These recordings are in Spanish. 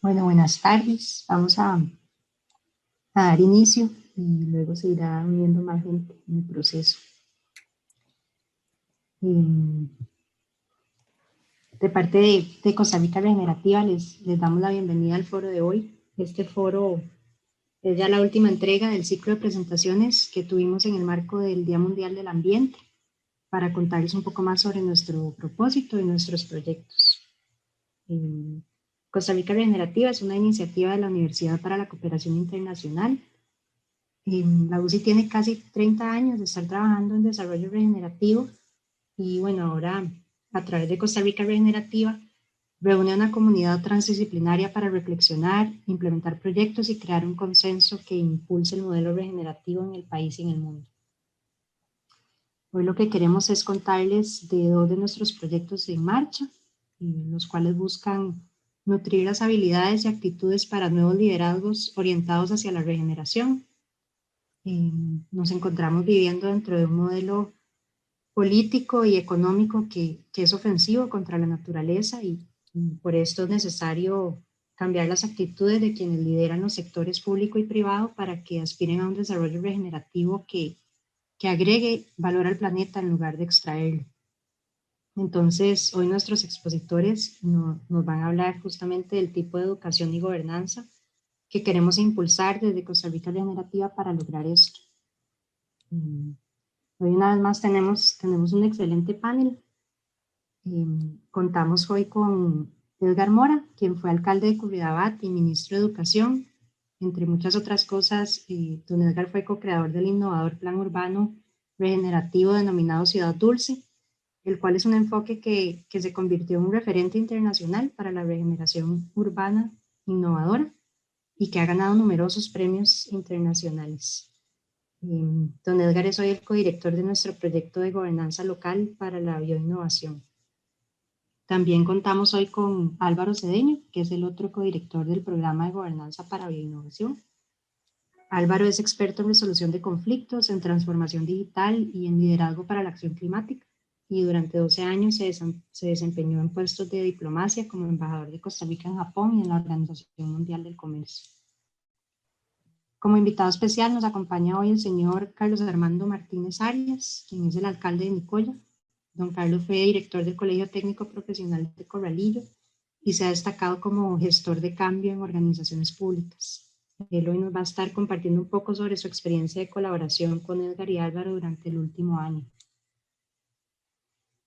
Bueno, buenas tardes. Vamos a dar inicio y luego se irá uniendo más gente en el proceso. De parte de Costa Rica Regenerativa les damos la bienvenida al foro de hoy. Este foro es ya la última entrega del ciclo de presentaciones que tuvimos en el marco del Día Mundial del Ambiente para contarles un poco más sobre nuestro propósito y nuestros proyectos. Costa Rica Regenerativa es una iniciativa de la Universidad para la Cooperación Internacional. La UCI tiene casi 30 años de estar trabajando en desarrollo regenerativo y bueno, ahora a través de Costa Rica Regenerativa reúne una comunidad transdisciplinaria para reflexionar, implementar proyectos y crear un consenso que impulse el modelo regenerativo en el país y en el mundo. Hoy lo que queremos es contarles de dos de nuestros proyectos en marcha, los cuales buscan nutrir las habilidades y actitudes para nuevos liderazgos orientados hacia la regeneración. Nos encontramos viviendo dentro de un modelo político y económico que es ofensivo contra la naturaleza y por esto es necesario cambiar las actitudes de quienes lideran los sectores público y privado para que aspiren a un desarrollo regenerativo que agregue valor al planeta en lugar de extraerlo. Entonces, hoy nuestros expositores nos van a hablar justamente del tipo de educación y gobernanza que queremos impulsar desde Costa Rica Regenerativa para lograr esto. Hoy una vez más tenemos un excelente panel. Contamos hoy con Edgar Mora, quien fue alcalde de Curridabat y ministro de Educación. Entre muchas otras cosas, don Edgar fue co-creador del innovador plan urbano regenerativo denominado Ciudad Dulce, el cual es un enfoque que se convirtió en un referente internacional para la regeneración urbana innovadora y que ha ganado numerosos premios internacionales. Don Edgar es hoy el codirector de nuestro proyecto de gobernanza local para la bioinnovación. También contamos hoy con Álvaro Cedeño, que es el otro codirector del programa de gobernanza para bioinnovación. Álvaro es experto en resolución de conflictos, en transformación digital y en liderazgo para la acción climática. Y durante 12 años se desempeñó en puestos de diplomacia como embajador de Costa Rica en Japón y en la Organización Mundial del Comercio. Como invitado especial nos acompaña hoy el señor Carlos Armando Martínez Arias, quien es el alcalde de Nicoya. Don Carlos fue director del Colegio Técnico Profesional de Corralillo y se ha destacado como gestor de cambio en organizaciones públicas. Él hoy nos va a estar compartiendo un poco sobre su experiencia de colaboración con Edgar y Álvaro durante el último año.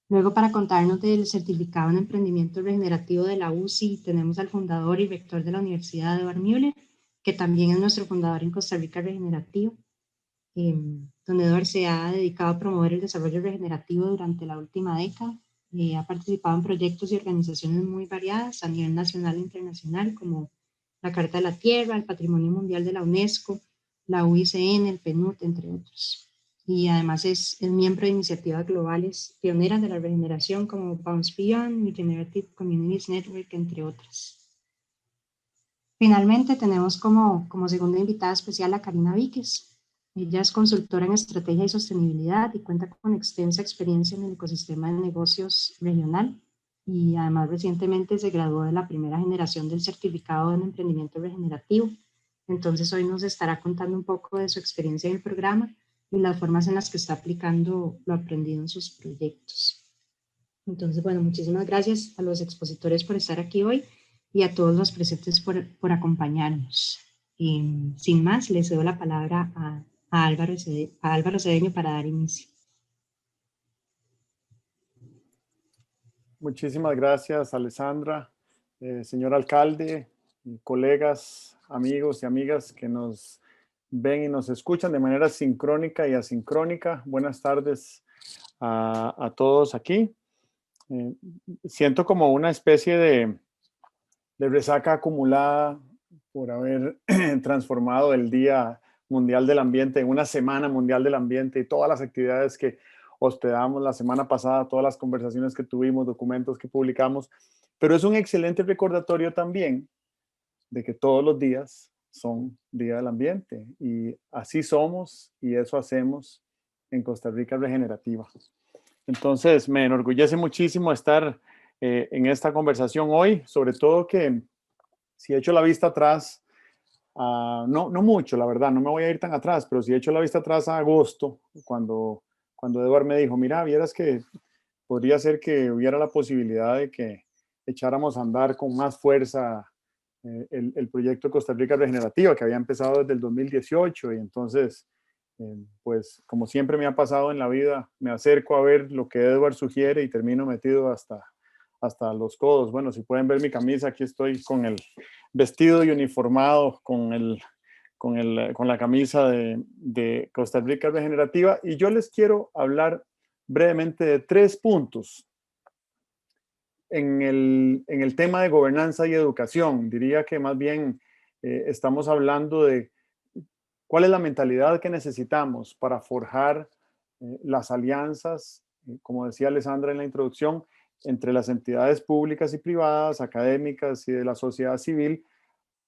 Luego, para contarnos del certificado en emprendimiento regenerativo de la UCI, tenemos al fundador y rector de la Universidad, Edward Müller, que también es nuestro fundador en Costa Rica Regenerativo. Don Edward se ha dedicado a promover el desarrollo regenerativo durante la última década. Ha participado en proyectos y organizaciones muy variadas a nivel nacional e internacional, como la Carta de la Tierra, el Patrimonio Mundial de la UNESCO, la UICN, el PNUD, entre otros. Y además es miembro de iniciativas globales pioneras de la regeneración como Bounce Beyond, Regenerative Communities Network, entre otras. Finalmente tenemos como segunda invitada especial a Karina Víquez. Ella es consultora en estrategia y sostenibilidad y cuenta con extensa experiencia en el ecosistema de negocios regional y además recientemente se graduó de la primera generación del certificado en emprendimiento regenerativo. Entonces hoy nos estará contando un poco de su experiencia en el programa y las formas en las que está aplicando lo aprendido en sus proyectos. Entonces, bueno, muchísimas gracias a los expositores por estar aquí hoy y a todos los presentes por acompañarnos. Y sin más, les cedo la palabra a Álvaro Cedeño para dar inicio. Muchísimas gracias, Alessandra, señor alcalde, colegas, amigos y amigas que nos ven y nos escuchan de manera sincrónica y asincrónica. Buenas tardes a todos aquí. Siento como una especie de resaca acumulada por haber transformado el Día Mundial del Ambiente en una Semana Mundial del Ambiente y todas las actividades que hospedamos la semana pasada, todas las conversaciones que tuvimos, documentos que publicamos, pero es un excelente recordatorio también de que todos los días son Día del Ambiente y así somos y eso hacemos en Costa Rica Regenerativa. Entonces, me enorgullece muchísimo estar en esta conversación hoy, sobre todo que Si echo la vista atrás, no mucho, la verdad, no me voy a ir tan atrás, pero si echo la vista atrás a agosto, cuando Edward me dijo, mira, vieras que podría ser que hubiera la posibilidad de que echáramos a andar con más fuerza el proyecto Costa Rica Regenerativa, que había empezado desde el 2018, y entonces, pues como siempre me ha pasado en la vida, me acerco a ver lo que Edward sugiere y termino metido hasta los codos. Bueno, si pueden ver mi camisa, aquí estoy con el vestido y uniformado con la camisa de Costa Rica Regenerativa, y yo les quiero hablar brevemente de 3 puntos en el tema de gobernanza y educación. Diría que más bien estamos hablando de cuál es la mentalidad que necesitamos para forjar las alianzas, como decía Alessandra en la introducción, entre las entidades públicas y privadas, académicas y de la sociedad civil,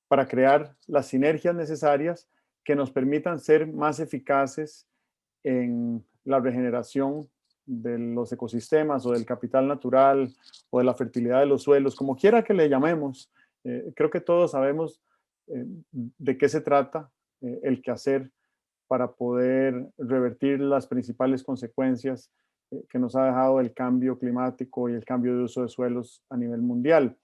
para crear las sinergias necesarias que nos permitan ser más eficaces en la regeneración de los ecosistemas o del capital natural o de la fertilidad de los suelos, como quiera que le llamemos. Creo que todos sabemos de qué se trata el quehacer para poder revertir las principales consecuencias que nos ha dejado el cambio climático y el cambio de uso de suelos a nivel mundial.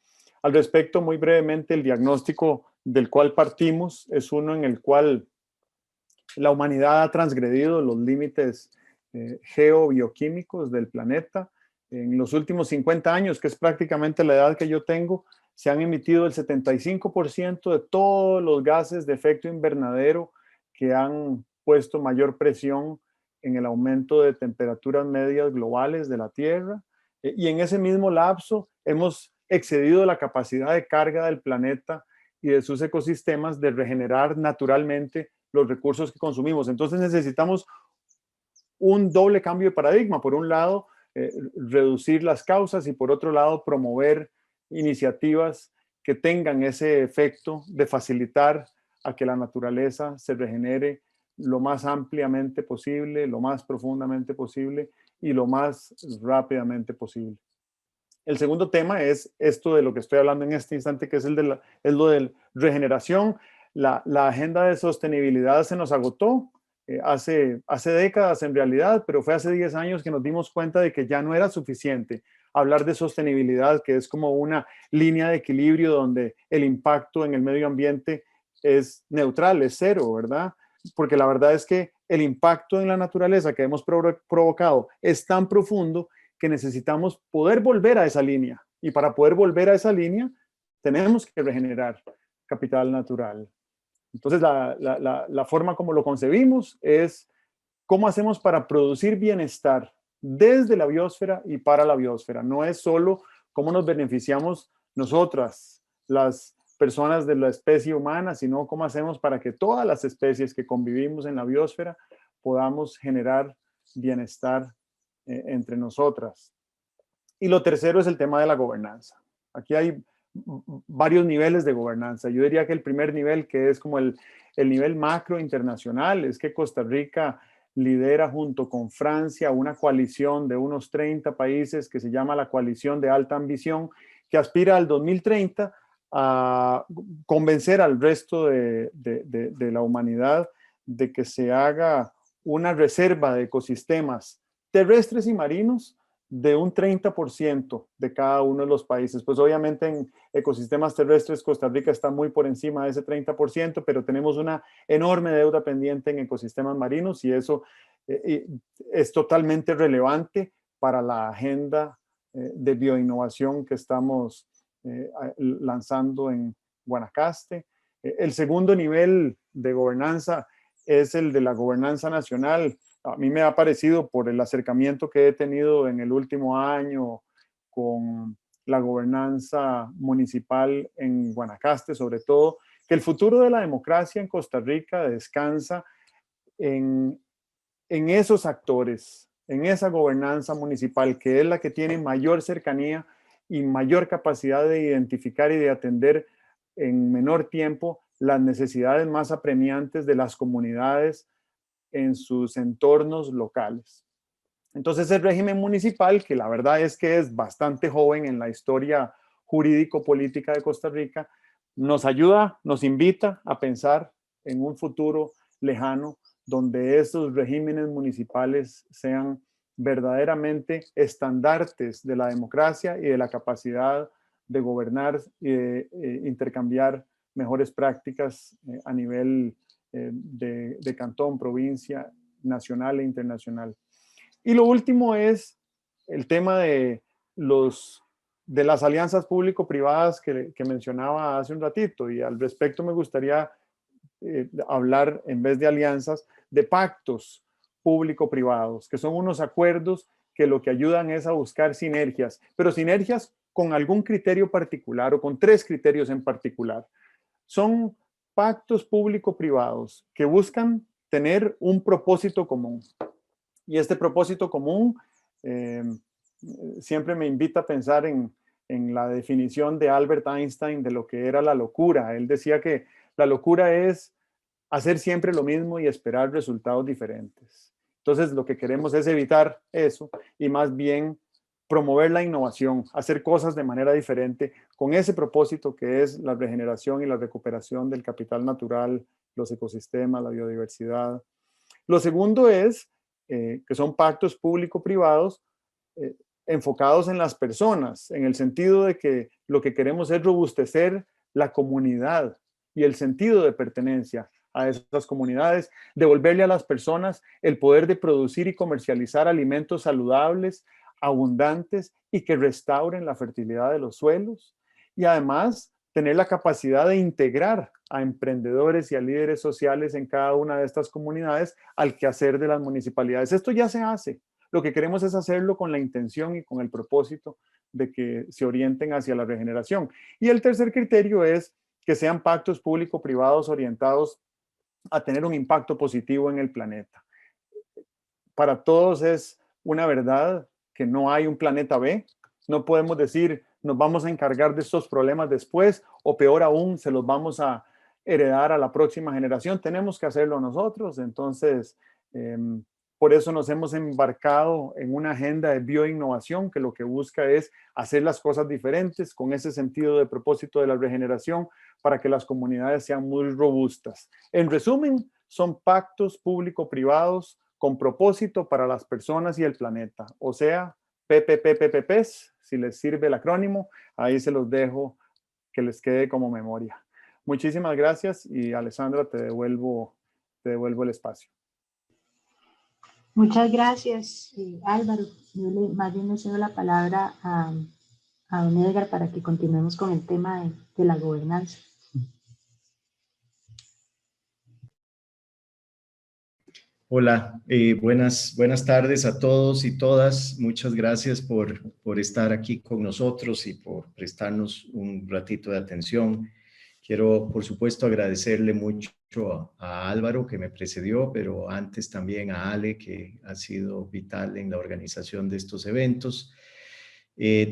Al respecto, muy brevemente, el diagnóstico del cual partimos es uno en el cual la humanidad ha transgredido los límites geobioquímicos del planeta. En los últimos 50 años, que es prácticamente la edad que yo tengo, se han emitido el 75% de todos los gases de efecto invernadero que han puesto mayor presión en el aumento de temperaturas medias globales de la Tierra. Y en ese mismo lapso hemos excedido la capacidad de carga del planeta y de sus ecosistemas de regenerar naturalmente los recursos que consumimos. Entonces necesitamos un doble cambio de paradigma. Por un lado, reducir las causas y por otro lado, promover iniciativas que tengan ese efecto de facilitar a que la naturaleza se regenere lo más ampliamente posible, lo más profundamente posible y lo más rápidamente posible. El segundo tema es esto de lo que estoy hablando en este instante, que es lo de regeneración. La agenda de sostenibilidad se nos agotó hace décadas en realidad, pero fue hace 10 años que nos dimos cuenta de que ya no era suficiente hablar de sostenibilidad, que es como una línea de equilibrio donde el impacto en el medio ambiente es neutral, es cero, ¿verdad? Porque la verdad es que el impacto en la naturaleza que hemos provocado es tan profundo que necesitamos poder volver a esa línea. Y para poder volver a esa línea, tenemos que regenerar capital natural. Entonces, la forma como lo concebimos es cómo hacemos para producir bienestar desde la biosfera y para la biosfera. No es solo cómo nos beneficiamos nosotras, las personas de la especie humana, sino cómo hacemos para que todas las especies que convivimos en la biosfera podamos generar bienestar entre nosotras. Y lo tercero es el tema de la gobernanza. Aquí hay varios niveles de gobernanza. Yo diría que el primer nivel, que es como el nivel macro internacional, es que Costa Rica lidera junto con Francia una coalición de unos 30 países que se llama la Coalición de Alta Ambición, que aspira al 2030 a convencer al resto de la humanidad de que se haga una reserva de ecosistemas terrestres y marinos de un 30% de cada uno de los países. Pues obviamente en ecosistemas terrestres Costa Rica está muy por encima de ese 30%, pero tenemos una enorme deuda pendiente en ecosistemas marinos y eso es totalmente relevante para la agenda de bioinnovación que estamos lanzando en Guanacaste. El segundo nivel de gobernanza es el de la gobernanza nacional. A mí me ha parecido, por el acercamiento que he tenido en el último año con la gobernanza municipal en Guanacaste, sobre todo, que el futuro de la democracia en Costa Rica descansa en esos actores, en esa gobernanza municipal, que es la que tiene mayor cercanía y mayor capacidad de identificar y de atender en menor tiempo las necesidades más apremiantes de las comunidades en sus entornos locales. Entonces el régimen municipal, que la verdad es que es bastante joven en la historia jurídico-política de Costa Rica, nos ayuda, nos invita a pensar en un futuro lejano donde estos regímenes municipales sean verdaderamente estandartes de la democracia y de la capacidad de gobernar y de intercambiar mejores prácticas a nivel de cantón, provincia, nacional e internacional. Y lo último es el tema de las alianzas público-privadas que mencionaba hace un ratito, y al respecto me gustaría hablar, en vez de alianzas, de pactos público-privados, que son unos acuerdos que lo que ayudan es a buscar sinergias, pero sinergias con algún criterio particular o con 3 criterios en particular. Son pactos público-privados que buscan tener un propósito común. Y este propósito común siempre me invita a pensar en la definición de Albert Einstein de lo que era la locura. Él decía que la locura es hacer siempre lo mismo y esperar resultados diferentes. Entonces, lo que queremos es evitar eso y más bien promover la innovación, hacer cosas de manera diferente con ese propósito que es la regeneración y la recuperación del capital natural, los ecosistemas, la biodiversidad. Lo segundo es que son pactos público-privados enfocados en las personas, en el sentido de que lo que queremos es robustecer la comunidad y el sentido de pertenencia a esas comunidades, devolverle a las personas el poder de producir y comercializar alimentos saludables, abundantes y que restauren la fertilidad de los suelos, y además tener la capacidad de integrar a emprendedores y a líderes sociales en cada una de estas comunidades al quehacer de las municipalidades. Esto ya se hace. Lo que queremos es hacerlo con la intención y con el propósito de que se orienten hacia la regeneración. Y el tercer criterio es que sean pactos público-privados orientados a tener un impacto positivo en el planeta. Para todos es una verdad que no hay un planeta B. No podemos decir, nos vamos a encargar de estos problemas después, o peor aún, se los vamos a heredar a la próxima generación. Tenemos que hacerlo nosotros. Entonces, por eso nos hemos embarcado en una agenda de bioinnovación que lo que busca es hacer las cosas diferentes con ese sentido de propósito de la regeneración para que las comunidades sean muy robustas. En resumen, son pactos público-privados con propósito para las personas y el planeta. O sea, PPPPPs, si les sirve el acrónimo, ahí se los dejo que les quede como memoria. Muchísimas gracias y Alessandra, te devuelvo el espacio. Muchas gracias, Álvaro. Yo más bien le cedo la palabra a don Edgar para que continuemos con el tema de la gobernanza. Hola, buenas tardes a todos y todas. Muchas gracias por estar aquí con nosotros y por prestarnos un ratito de atención. Quiero, por supuesto, agradecerle mucho a Álvaro, que me precedió, pero antes también a Ale, que ha sido vital en la organización de estos eventos.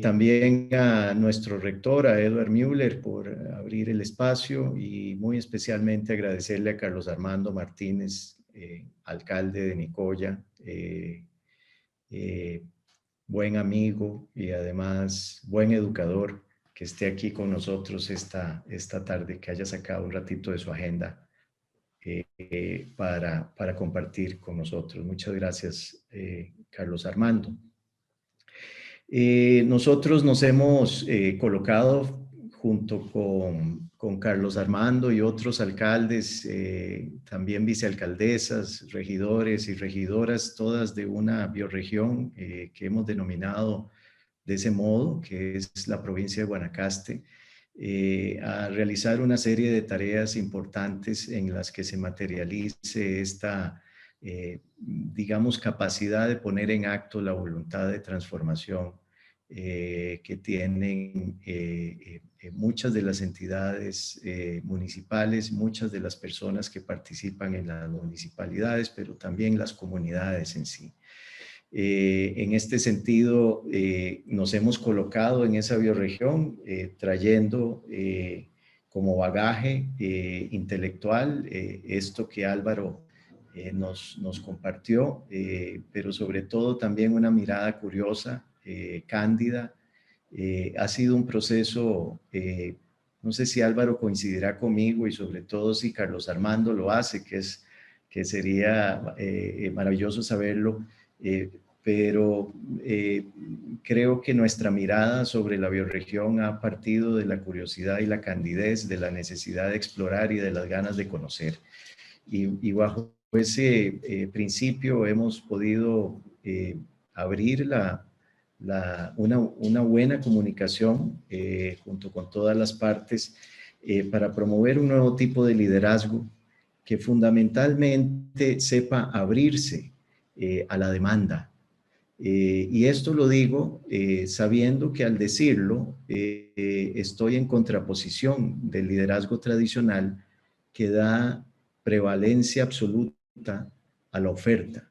También a nuestro rector, a Edward Müller, por abrir el espacio, y muy especialmente agradecerle a Carlos Armando Martínez, alcalde de Nicoya, buen amigo y además buen educador, que esté aquí con nosotros esta tarde, que haya sacado un ratito de su agenda para compartir con nosotros. Muchas gracias, Carlos Armando. Nosotros nos hemos colocado junto con Carlos Armando y otros alcaldes, también vicealcaldesas, regidores y regidoras, todas de una bioregión que hemos denominado de ese modo, que es la provincia de Guanacaste, a realizar una serie de tareas importantes en las que se materialice esta, digamos, capacidad de poner en acto la voluntad de transformación que tienen muchas de las entidades municipales, muchas de las personas que participan en las municipalidades, pero también las comunidades en sí. En este sentido, nos hemos colocado en esa bioregión trayendo como bagaje intelectual esto que Álvaro nos compartió, pero sobre todo también una mirada curiosa, cándida. Ha sido un proceso No sé si Álvaro coincidirá conmigo y sobre todo si Carlos Armando lo hace, que sería maravilloso saberlo, pero creo que nuestra mirada sobre la bioregión ha partido de la curiosidad y la candidez, de la necesidad de explorar y de las ganas de conocer. Y bajo ese principio hemos podido abrir una buena comunicación junto con todas las partes para promover un nuevo tipo de liderazgo que fundamentalmente sepa abrirse a la demanda. Y esto lo digo sabiendo que al decirlo estoy en contraposición del liderazgo tradicional que da prevalencia absoluta a la oferta,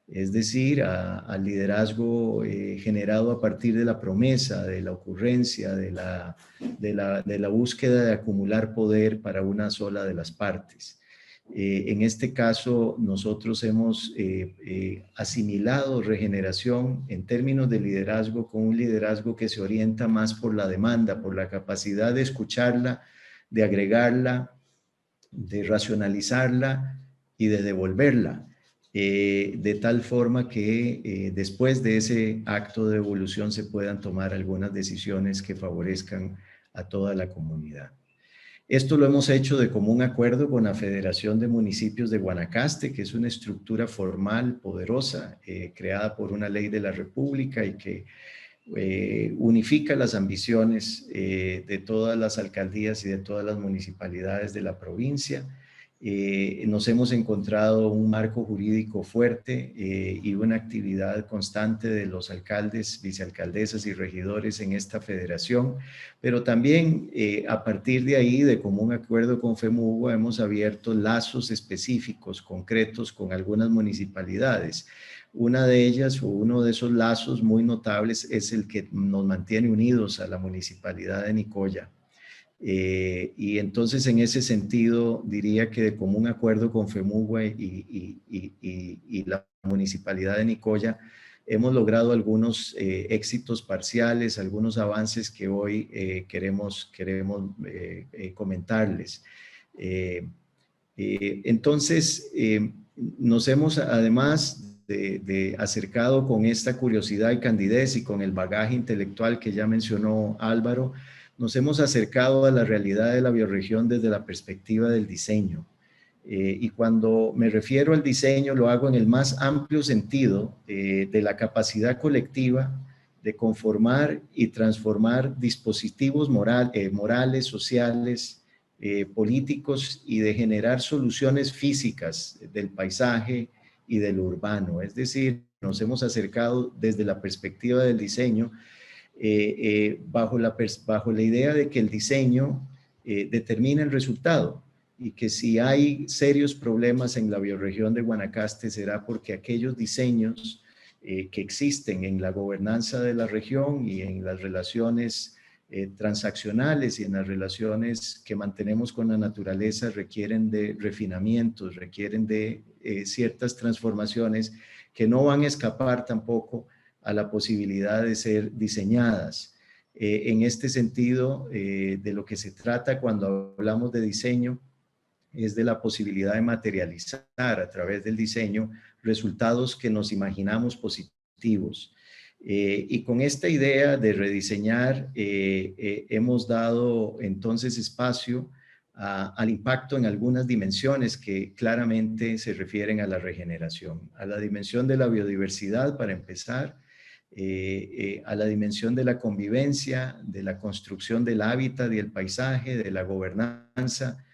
es decir, al liderazgo generado a partir de la promesa, de la ocurrencia, de la búsqueda de acumular poder para una sola de las partes. En este caso, nosotros hemos asimilado regeneración en términos de liderazgo con un liderazgo que se orienta más por la demanda, por la capacidad de escucharla, de agregarla, de racionalizarla y de devolverla, de tal forma que después de ese acto de evolución se puedan tomar algunas decisiones que favorezcan a toda la comunidad. Esto lo hemos hecho de común acuerdo con la Federación de Municipios de Guanacaste, que es una estructura formal poderosa creada por una ley de la República y que unifica las ambiciones de todas las alcaldías y de todas las municipalidades de la provincia. Nos hemos encontrado un marco jurídico fuerte y una actividad constante de los alcaldes, vicealcaldesas y regidores en esta federación, pero también a partir de ahí, de común acuerdo con FEMUGO, hemos abierto lazos específicos, concretos con algunas municipalidades. Una de ellas, o uno de esos lazos muy notables, es el que nos mantiene unidos a la municipalidad de Nicoya. Y entonces, en ese sentido, diría que de común acuerdo con FEMUGO y la municipalidad de Nicoya, hemos logrado algunos éxitos parciales, algunos avances que hoy queremos comentarles. Entonces, nos hemos además de acercado con esta curiosidad y candidez y con el bagaje intelectual que ya mencionó Álvaro, nos hemos acercado a la realidad de la bioregión desde la perspectiva del diseño. Y cuando me refiero al diseño, lo hago en el más amplio sentido de la capacidad colectiva de conformar y transformar dispositivos morales, sociales, políticos y de generar soluciones físicas del paisaje y del urbano. Es decir, nos hemos acercado desde la perspectiva del diseño bajo la idea de que el diseño determina el resultado y que si hay serios problemas en la bioregión de Guanacaste será porque aquellos diseños que existen en la gobernanza de la región y en las relaciones transaccionales y en las relaciones que mantenemos con la naturaleza requieren de refinamientos, requieren de ciertas transformaciones que no van a escapar tampoco a la posibilidad de ser diseñadas. En este sentido, de lo que se trata cuando hablamos de diseño es de la posibilidad de materializar a través del diseño resultados que nos imaginamos positivos. Y con esta idea de rediseñar, hemos dado entonces espacio al impacto en algunas dimensiones que claramente se refieren a la regeneración, a la dimensión de la biodiversidad para empezar, a la dimensión de la convivencia, de la construcción del hábitat y el paisaje, de la gobernanza,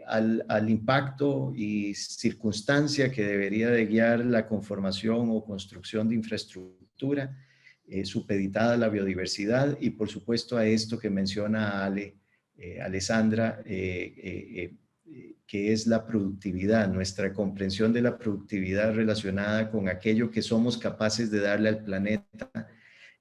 al impacto y circunstancia que debería de guiar la conformación o construcción de infraestructura supeditada a la biodiversidad y por supuesto a esto que menciona Alessandra, que es la productividad, nuestra comprensión de la productividad relacionada con aquello que somos capaces de darle al planeta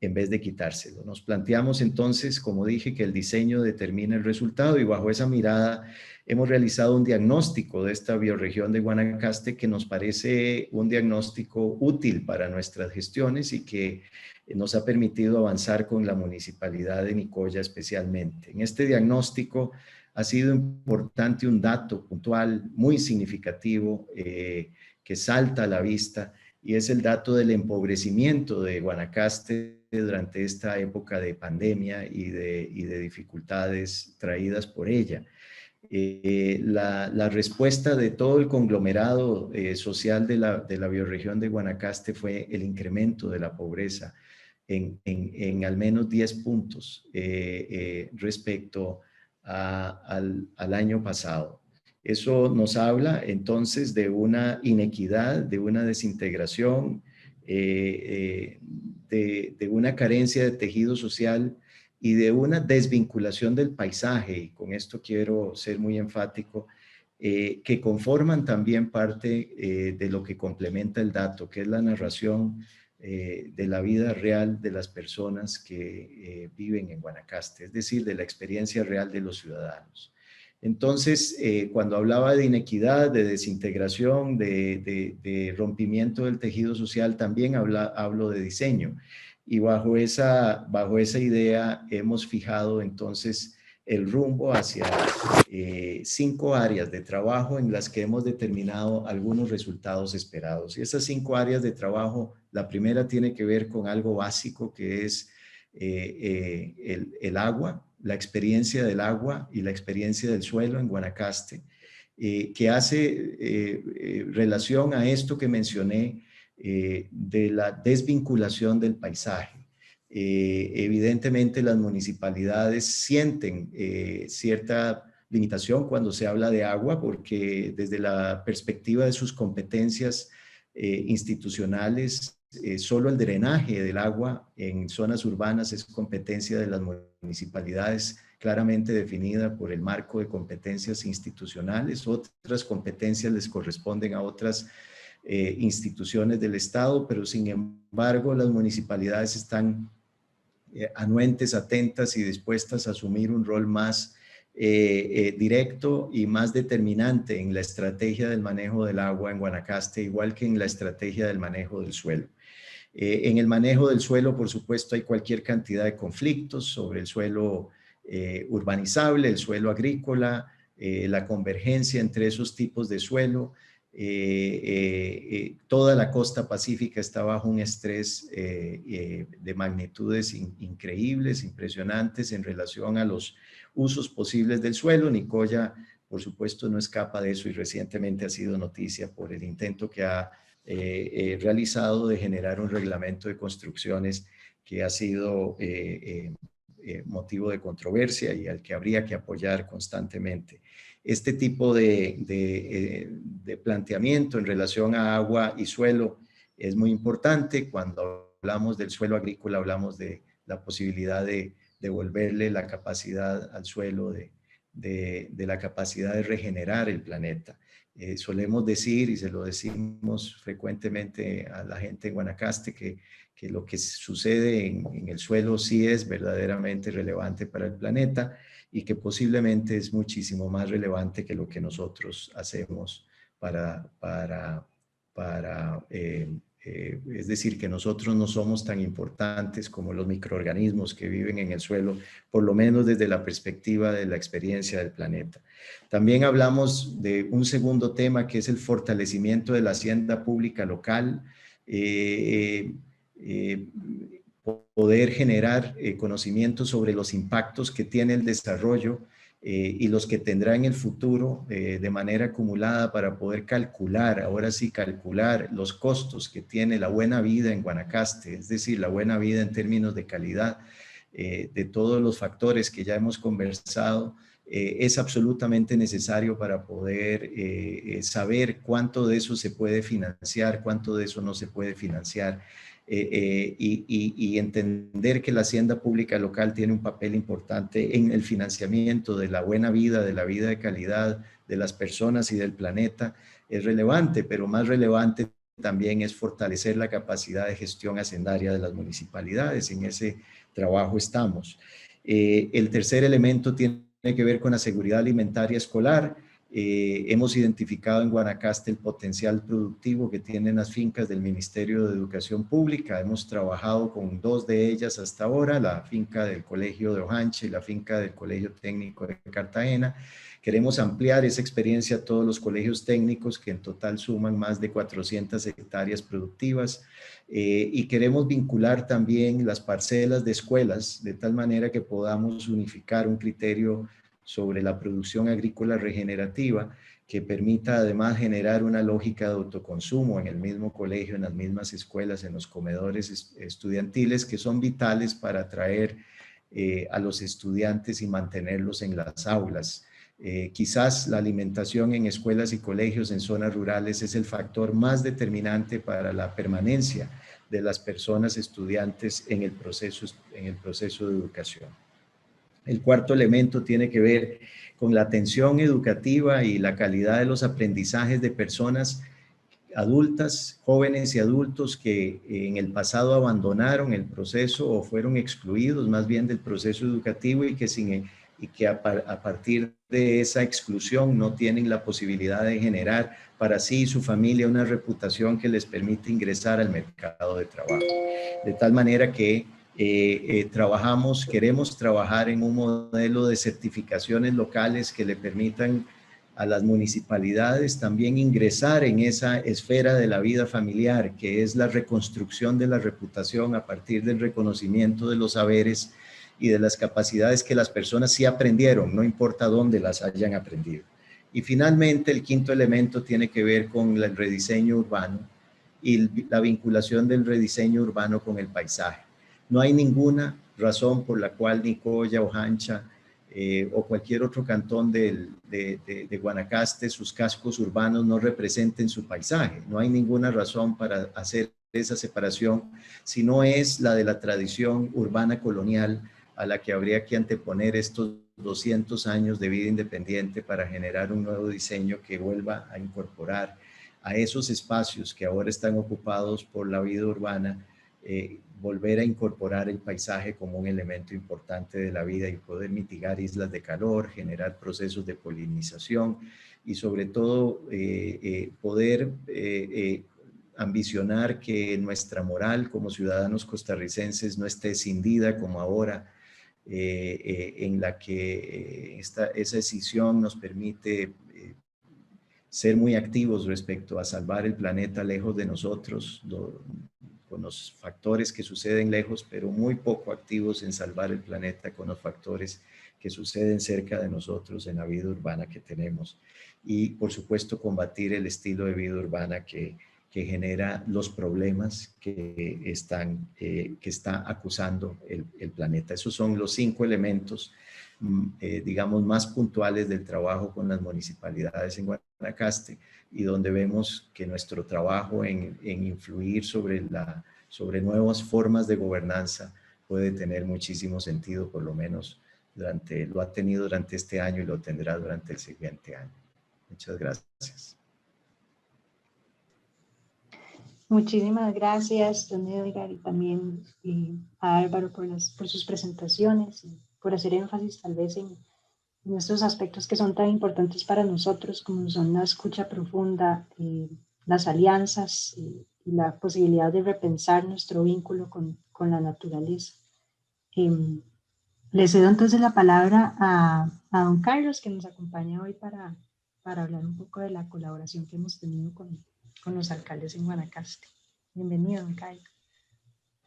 en vez de quitárselo. Nos planteamos entonces, como dije, que el diseño determina el resultado, y bajo esa mirada hemos realizado un diagnóstico de esta bioregión de Guanacaste que nos parece un diagnóstico útil para nuestras gestiones y que nos ha permitido avanzar con la municipalidad de Nicoya especialmente. En este diagnóstico ha sido importante un dato puntual muy significativo que salta a la vista, y es el dato del empobrecimiento de Guanacaste durante esta época de pandemia y de dificultades traídas por ella. La respuesta de todo el conglomerado social de la bioregión de Guanacaste fue el incremento de la pobreza en al menos 10 puntos respecto al año pasado. Eso nos habla entonces de una inequidad, de una desintegración, de una carencia de tejido social y de una desvinculación del paisaje, y con esto quiero ser muy enfático, que conforman también parte de lo que complementa el dato, que es la narración de la vida real de las personas que viven en Guanacaste, es decir, de la experiencia real de los ciudadanos. Entonces, cuando hablaba de inequidad, de desintegración, de rompimiento del tejido social, también hablo de diseño. Y bajo esa idea hemos fijado entonces el rumbo hacia 5 áreas de trabajo en las que hemos determinado algunos resultados esperados. Y esas 5 áreas de trabajo, la primera tiene que ver con algo básico, que es el agua, la experiencia del agua y la experiencia del suelo en Guanacaste, que hace relación a esto que mencioné de la desvinculación del paisaje. Evidentemente las municipalidades sienten cierta limitación cuando se habla de agua, porque desde la perspectiva de sus competencias institucionales, solo el drenaje del agua en zonas urbanas es competencia de las municipalidades, claramente definida por el marco de competencias institucionales. Otras competencias les corresponden a otras instituciones del Estado, pero sin embargo las municipalidades están anuentes, atentas y dispuestas a asumir un rol más directo y más determinante en la estrategia del manejo del agua en Guanacaste, igual que en la estrategia del manejo del suelo. En el manejo del suelo, por supuesto, hay cualquier cantidad de conflictos sobre el suelo urbanizable, el suelo agrícola, la convergencia entre esos tipos de suelo. Toda la costa pacífica está bajo un estrés de magnitudes increíbles, impresionantes en relación a los usos posibles del suelo. Nicoya, por supuesto, no escapa de eso, y recientemente ha sido noticia por el intento que ha realizado de generar un reglamento de construcciones que ha sido motivo de controversia y al que habría que apoyar constantemente. Este tipo de planteamiento en relación a agua y suelo es muy importante. Cuando hablamos del suelo agrícola, hablamos de la posibilidad de devolverle la capacidad al suelo, de la capacidad de regenerar el planeta. Solemos decir, y se lo decimos frecuentemente a la gente en Guanacaste, que lo que sucede en el suelo sí es verdaderamente relevante para el planeta, y que posiblemente es muchísimo más relevante que lo que nosotros hacemos es decir, que nosotros no somos tan importantes como los microorganismos que viven en el suelo, por lo menos desde la perspectiva de la experiencia del planeta. También hablamos de un segundo tema, que es el fortalecimiento de la hacienda pública local, poder generar conocimiento sobre los impactos que tiene el desarrollo y los que tendrá en el futuro de manera acumulada, para poder calcular, ahora sí calcular los costos que tiene la buena vida en Guanacaste, es decir, la buena vida en términos de calidad, de todos los factores que ya hemos conversado. Es absolutamente necesario para poder saber cuánto de eso se puede financiar, cuánto de eso no se puede financiar. Y entender que la hacienda pública local tiene un papel importante en el financiamiento de la buena vida, de la vida de calidad de las personas y del planeta, es relevante, pero más relevante también es fortalecer la capacidad de gestión hacendaria de las municipalidades. En ese trabajo estamos. El tercer elemento tiene que ver con la seguridad alimentaria escolar. Hemos identificado en Guanacaste el potencial productivo que tienen las fincas del Ministerio de Educación Pública. Hemos trabajado con 2 de ellas hasta ahora, la finca del Colegio de Ojancha y la finca del Colegio Técnico de Cartagena. Queremos ampliar esa experiencia a todos los colegios técnicos, que en total suman más de 400 hectáreas productivas, y queremos vincular también las parcelas de escuelas de tal manera que podamos unificar un criterio sobre la producción agrícola regenerativa que permita además generar una lógica de autoconsumo en el mismo colegio, en las mismas escuelas, en los comedores estudiantiles, que son vitales para atraer a los estudiantes y mantenerlos en las aulas. Quizás la alimentación en escuelas y colegios en zonas rurales es el factor más determinante para la permanencia de las personas estudiantes en el proceso de educación. El cuarto elemento tiene que ver con la atención educativa y la calidad de los aprendizajes de personas adultas, jóvenes y adultos que en el pasado abandonaron el proceso o fueron excluidos más bien del proceso educativo y que a partir de esa exclusión no tienen la posibilidad de generar para sí y su familia una reputación que les permite ingresar al mercado de trabajo. De tal manera que queremos trabajar en un modelo de certificaciones locales que le permitan a las municipalidades también ingresar en esa esfera de la vida familiar, que es la reconstrucción de la reputación a partir del reconocimiento de los saberes y de las capacidades que las personas sí aprendieron, no importa dónde las hayan aprendido. Y finalmente, el quinto elemento tiene que ver con el rediseño urbano y la vinculación del rediseño urbano con el paisaje. No hay ninguna razón por la cual Nicoya, Ojancha o cualquier otro cantón de Guanacaste, sus cascos urbanos no representen su paisaje. No hay ninguna razón para hacer esa separación, si no es la de la tradición urbana colonial a la que habría que anteponer estos 200 años de vida independiente para generar un nuevo diseño que vuelva a incorporar a esos espacios que ahora están ocupados por la vida urbana, volver a incorporar el paisaje como un elemento importante de la vida y poder mitigar islas de calor, generar procesos de polinización y sobre todo poder ambicionar que nuestra moral como ciudadanos costarricenses no esté escindida como ahora, en la que esa decisión nos permite ser muy activos respecto a salvar el planeta lejos de nosotros, con los factores que suceden lejos, pero muy poco activos en salvar el planeta con los factores que suceden cerca de nosotros en la vida urbana que tenemos. Y, por supuesto, combatir el estilo de vida urbana que genera los problemas que está acusando el planeta. Esos son los 5 elementos, digamos, más puntuales del trabajo con las municipalidades en Guanacaste y donde vemos que nuestro trabajo en influir sobre nuevas formas de gobernanza puede tener muchísimo sentido, por lo menos lo ha tenido durante este año y lo tendrá durante el siguiente año. Muchas gracias. Muchísimas gracias, don Edgar, y también a Álvaro por sus presentaciones y por hacer énfasis tal vez en estos aspectos que son tan importantes para nosotros, como son la escucha profunda, las alianzas y la posibilidad de repensar nuestro vínculo con la naturaleza. Le cedo entonces la palabra a don Carlos, que nos acompaña hoy para hablar un poco de la colaboración que hemos tenido con los alcaldes en Guanacaste. Bienvenido, don Carlos.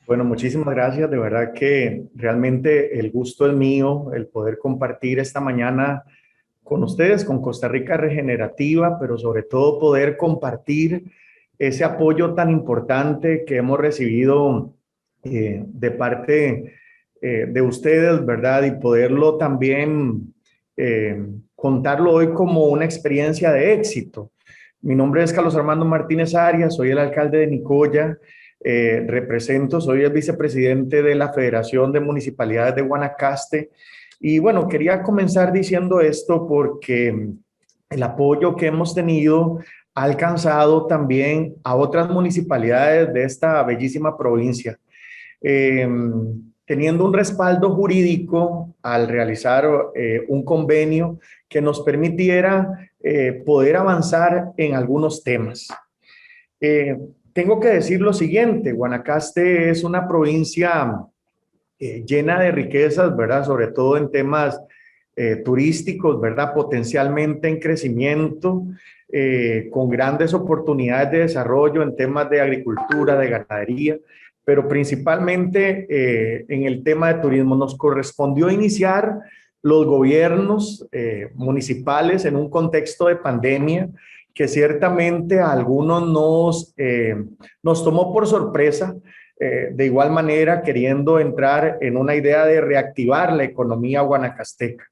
Bueno, muchísimas gracias. De verdad que realmente el gusto es mío, el poder compartir esta mañana con ustedes, con Costa Rica Regenerativa, pero sobre todo poder compartir ese apoyo tan importante que hemos recibido de parte de ustedes, ¿verdad? Y poderlo también contarlo hoy como una experiencia de éxito. Mi nombre es Carlos Armando Martínez Arias, soy el alcalde de Nicoya, soy el vicepresidente de la Federación de Municipalidades de Guanacaste. Y bueno, quería comenzar diciendo esto porque el apoyo que hemos tenido ha alcanzado también a otras municipalidades de esta bellísima provincia, teniendo un respaldo jurídico al realizar un convenio que nos permitiera poder avanzar en algunos temas. Tengo que decir lo siguiente: Guanacaste es una provincia llena de riquezas, ¿verdad? Sobre todo en temas turísticos, ¿verdad? Potencialmente en crecimiento, con grandes oportunidades de desarrollo en temas de agricultura, de ganadería, pero principalmente en el tema de turismo. Nos correspondió iniciar los gobiernos municipales en un contexto de pandemia que ciertamente a algunos nos tomó por sorpresa, de igual manera queriendo entrar en una idea de reactivar la economía guanacasteca.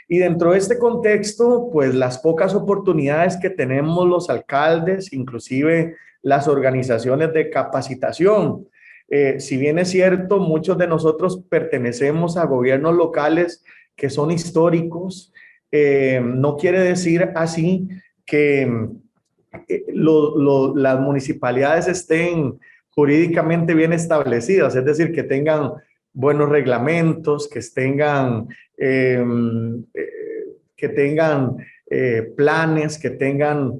Y dentro de este contexto, pues las pocas oportunidades que tenemos los alcaldes, inclusive las organizaciones de capacitación, si bien es cierto, muchos de nosotros pertenecemos a gobiernos locales que son históricos, no quiere decir así que las municipalidades estén jurídicamente bien establecidas, es decir, que tengan buenos reglamentos, que tengan planes, que tengan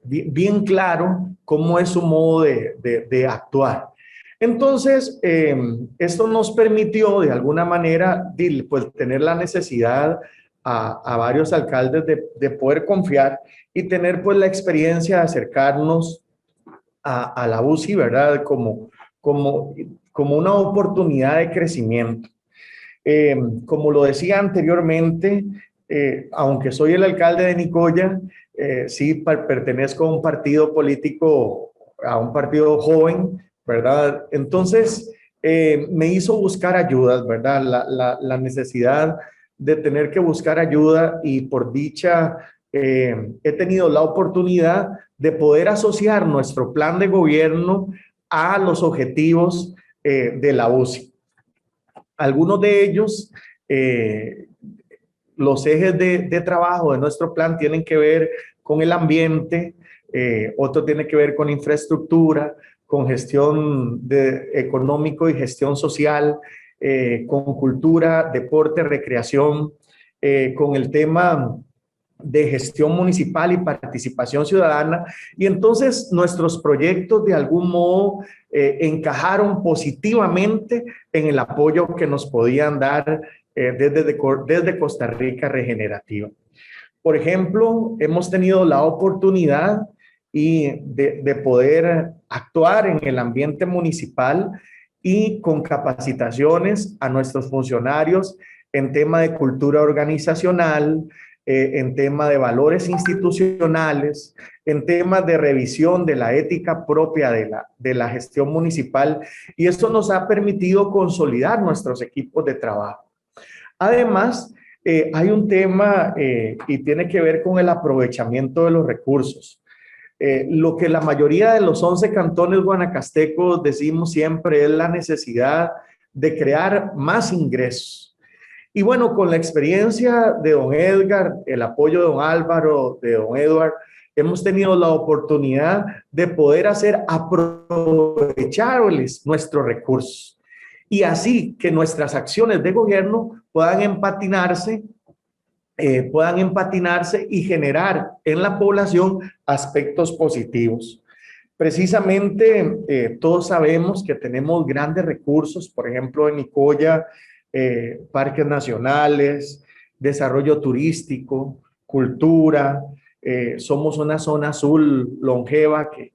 bien claro cómo es su modo de actuar. Entonces, esto nos permitió de alguna manera pues, tener la necesidad a varios alcaldes de poder confiar y tener pues la experiencia de acercarnos a la UCI, ¿verdad? Como una oportunidad de crecimiento. Como lo decía anteriormente, aunque soy el alcalde de Nicoya, sí pertenezco a un partido político, a un partido joven, ¿verdad? Entonces, me hizo buscar ayudas, ¿verdad? La necesidad de tener que buscar ayuda, y por dicha he tenido la oportunidad de poder asociar nuestro plan de gobierno a los objetivos de la UCI. Algunos de ellos, los ejes de trabajo de nuestro plan tienen que ver con el ambiente, otro tiene que ver con infraestructura, con gestión económico y gestión social, con cultura, deporte, recreación, con el tema de gestión municipal y participación ciudadana. Y entonces nuestros proyectos de algún modo encajaron positivamente en el apoyo que nos podían dar desde Costa Rica Regenerativa. Por ejemplo, hemos tenido la oportunidad de poder actuar en el ambiente municipal y con capacitaciones a nuestros funcionarios en tema de cultura organizacional, en tema de valores institucionales, en temas de revisión de la ética propia de la gestión municipal, y esto nos ha permitido consolidar nuestros equipos de trabajo. Además, hay un tema y tiene que ver con el aprovechamiento de los recursos. Lo que la mayoría de los 11 cantones guanacastecos decimos siempre es la necesidad de crear más ingresos. Y bueno, con la experiencia de don Edgar, el apoyo de don Álvaro, de don Edward, hemos tenido la oportunidad de poder hacer aprovecharles nuestros recursos, y así que nuestras acciones de gobierno puedan empatinarse y generar en la población aspectos positivos. Precisamente todos sabemos que tenemos grandes recursos, por ejemplo en Nicoya, parques nacionales, desarrollo turístico, cultura, somos una zona azul longeva que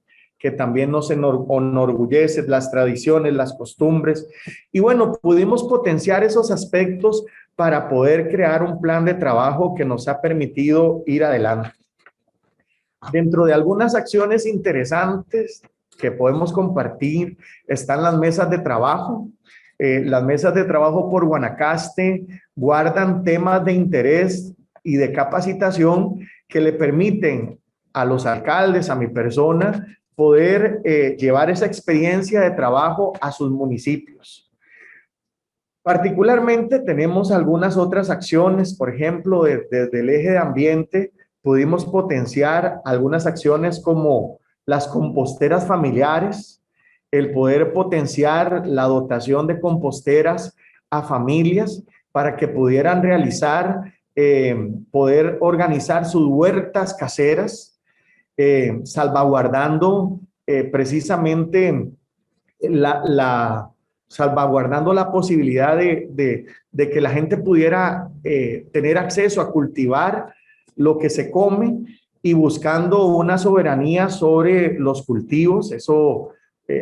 también nos enorgullece, las tradiciones, las costumbres, y bueno, pudimos potenciar esos aspectos para poder crear un plan de trabajo que nos ha permitido ir adelante. Dentro de algunas acciones interesantes que podemos compartir están las mesas de trabajo. Las mesas de trabajo por Guanacaste guardan temas de interés y de capacitación que le permiten a los alcaldes, a mi persona, poder llevar esa experiencia de trabajo a sus municipios. Particularmente tenemos algunas otras acciones, por ejemplo, desde el eje de ambiente, pudimos potenciar algunas acciones como las composteras familiares, el poder potenciar la dotación de composteras a familias para que pudieran realizar, poder organizar sus huertas caseras, salvaguardando precisamente salvaguardando la posibilidad de que la gente pudiera tener acceso a cultivar lo que se come y buscando una soberanía sobre los cultivos. Eso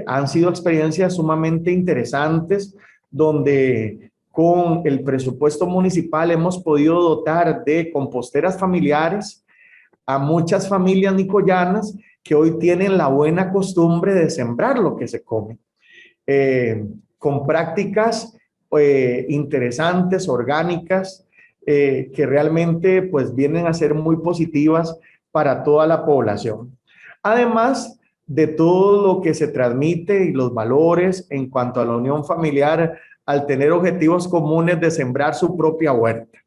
han sido experiencias sumamente interesantes donde con el presupuesto municipal hemos podido dotar de composteras familiares a muchas familias nicoyanas que hoy tienen la buena costumbre de sembrar lo que se come. Con prácticas interesantes, orgánicas, que realmente pues vienen a ser muy positivas para toda la población. Además de todo lo que se transmite y los valores en cuanto a la unión familiar al tener objetivos comunes de sembrar su propia huerta.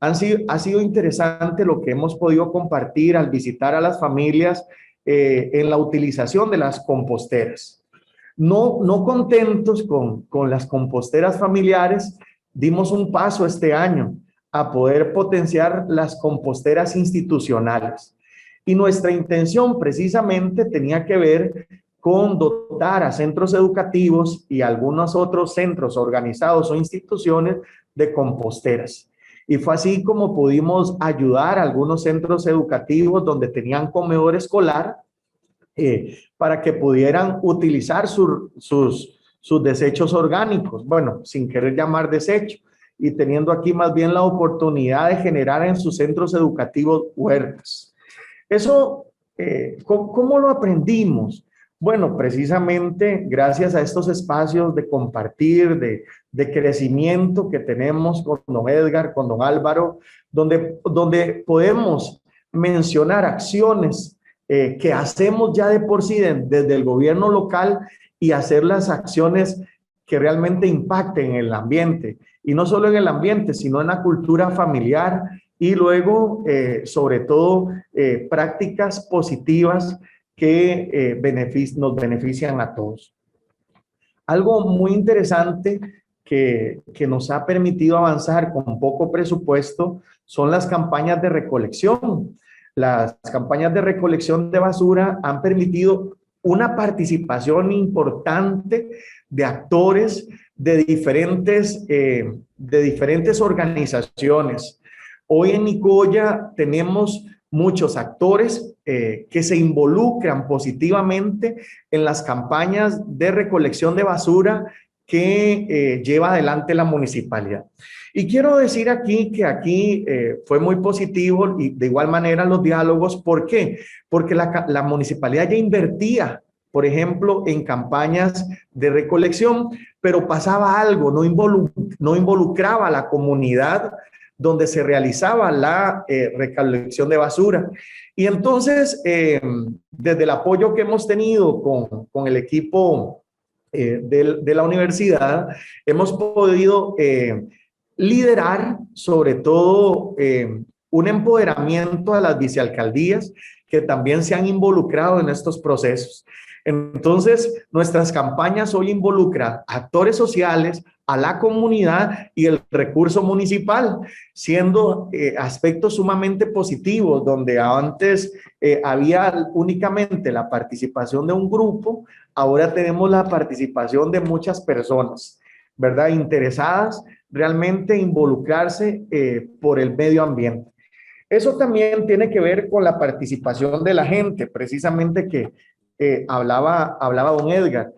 Ha sido interesante lo que hemos podido compartir al visitar a las familias en la utilización de las composteras. No contentos con las composteras familiares, dimos un paso este año a poder potenciar las composteras institucionales. Y nuestra intención precisamente tenía que ver con dotar a centros educativos y algunos otros centros organizados o instituciones de composteras. Y fue así como pudimos ayudar a algunos centros educativos donde tenían comedor escolar para que pudieran utilizar sus desechos orgánicos, bueno, sin querer llamar desecho, y teniendo aquí más bien la oportunidad de generar en sus centros educativos huertas. Eso, ¿cómo lo aprendimos? Bueno, precisamente gracias a estos espacios de compartir, de crecimiento que tenemos con don Edgar, con don Álvaro, donde podemos mencionar acciones que hacemos ya de por sí desde el gobierno local y hacer las acciones que realmente impacten en el ambiente. Y no solo en el ambiente, sino en la cultura familiar y luego, sobre todo, prácticas positivas que nos benefician a todos. Algo muy interesante que nos ha permitido avanzar con poco presupuesto son las campañas de recolección. Las campañas de recolección de basura han permitido una participación importante de actores de diferentes organizaciones. Hoy en Nicoya tenemos muchos actores que se involucran positivamente en las campañas de recolección de basura que lleva adelante la municipalidad. Y quiero decir aquí que aquí fue muy positivo y de igual manera los diálogos. ¿Por qué? Porque la municipalidad ya invertía, por ejemplo, en campañas de recolección, pero pasaba algo, no involucraba a la comunidad donde se realizaba la recolección de basura. Y entonces, desde el apoyo que hemos tenido con el equipo de la universidad, hemos podido liderar sobre todo un empoderamiento a las vicealcaldías que también se han involucrado en estos procesos. Entonces, nuestras campañas hoy involucran actores sociales, a la comunidad y el recurso municipal, siendo aspectos sumamente positivos, donde antes había únicamente la participación de un grupo, ahora tenemos la participación de muchas personas, ¿verdad? Interesadas realmente involucrarse por el medio ambiente. Eso también tiene que ver con la participación de la gente, precisamente que hablaba don Edgar.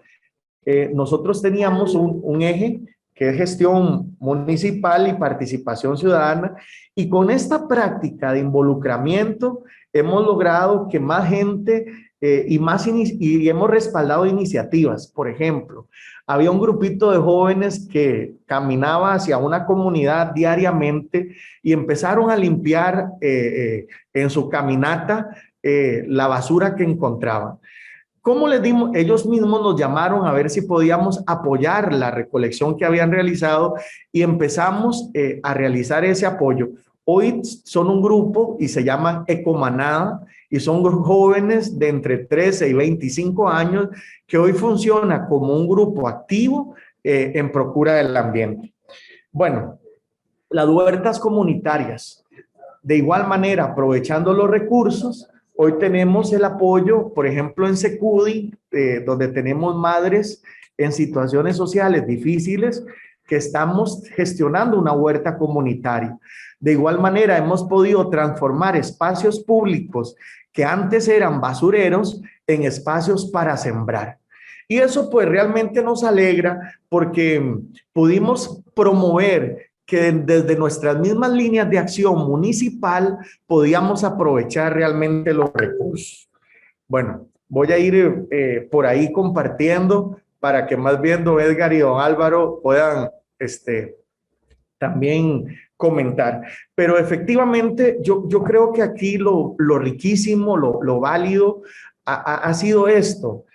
Nosotros teníamos un eje que es gestión municipal y participación ciudadana, y con esta práctica de involucramiento hemos logrado que más gente y hemos respaldado iniciativas. Por ejemplo, había un grupito de jóvenes que caminaba hacia una comunidad diariamente y empezaron a limpiar en su caminata la basura que encontraban. ¿Cómo les dimos? Ellos mismos nos llamaron a ver si podíamos apoyar la recolección que habían realizado y empezamos a realizar ese apoyo. Hoy son un grupo y se llaman Ecomanada y son jóvenes de entre 13 y 25 años que hoy funciona como un grupo activo en procura del ambiente. Bueno, las huertas comunitarias. De igual manera, aprovechando los recursos, hoy tenemos el apoyo, por ejemplo, en Secudi, donde tenemos madres en situaciones sociales difíciles que estamos gestionando una huerta comunitaria. De igual manera, hemos podido transformar espacios públicos que antes eran basureros en espacios para sembrar. Y eso pues realmente nos alegra porque pudimos promover que desde nuestras mismas líneas de acción municipal podíamos aprovechar realmente los recursos. Bueno, voy a ir por ahí compartiendo para que más bien don Edgar y don Álvaro puedan también comentar. Pero efectivamente yo creo que aquí lo riquísimo, lo válido ha sido esto.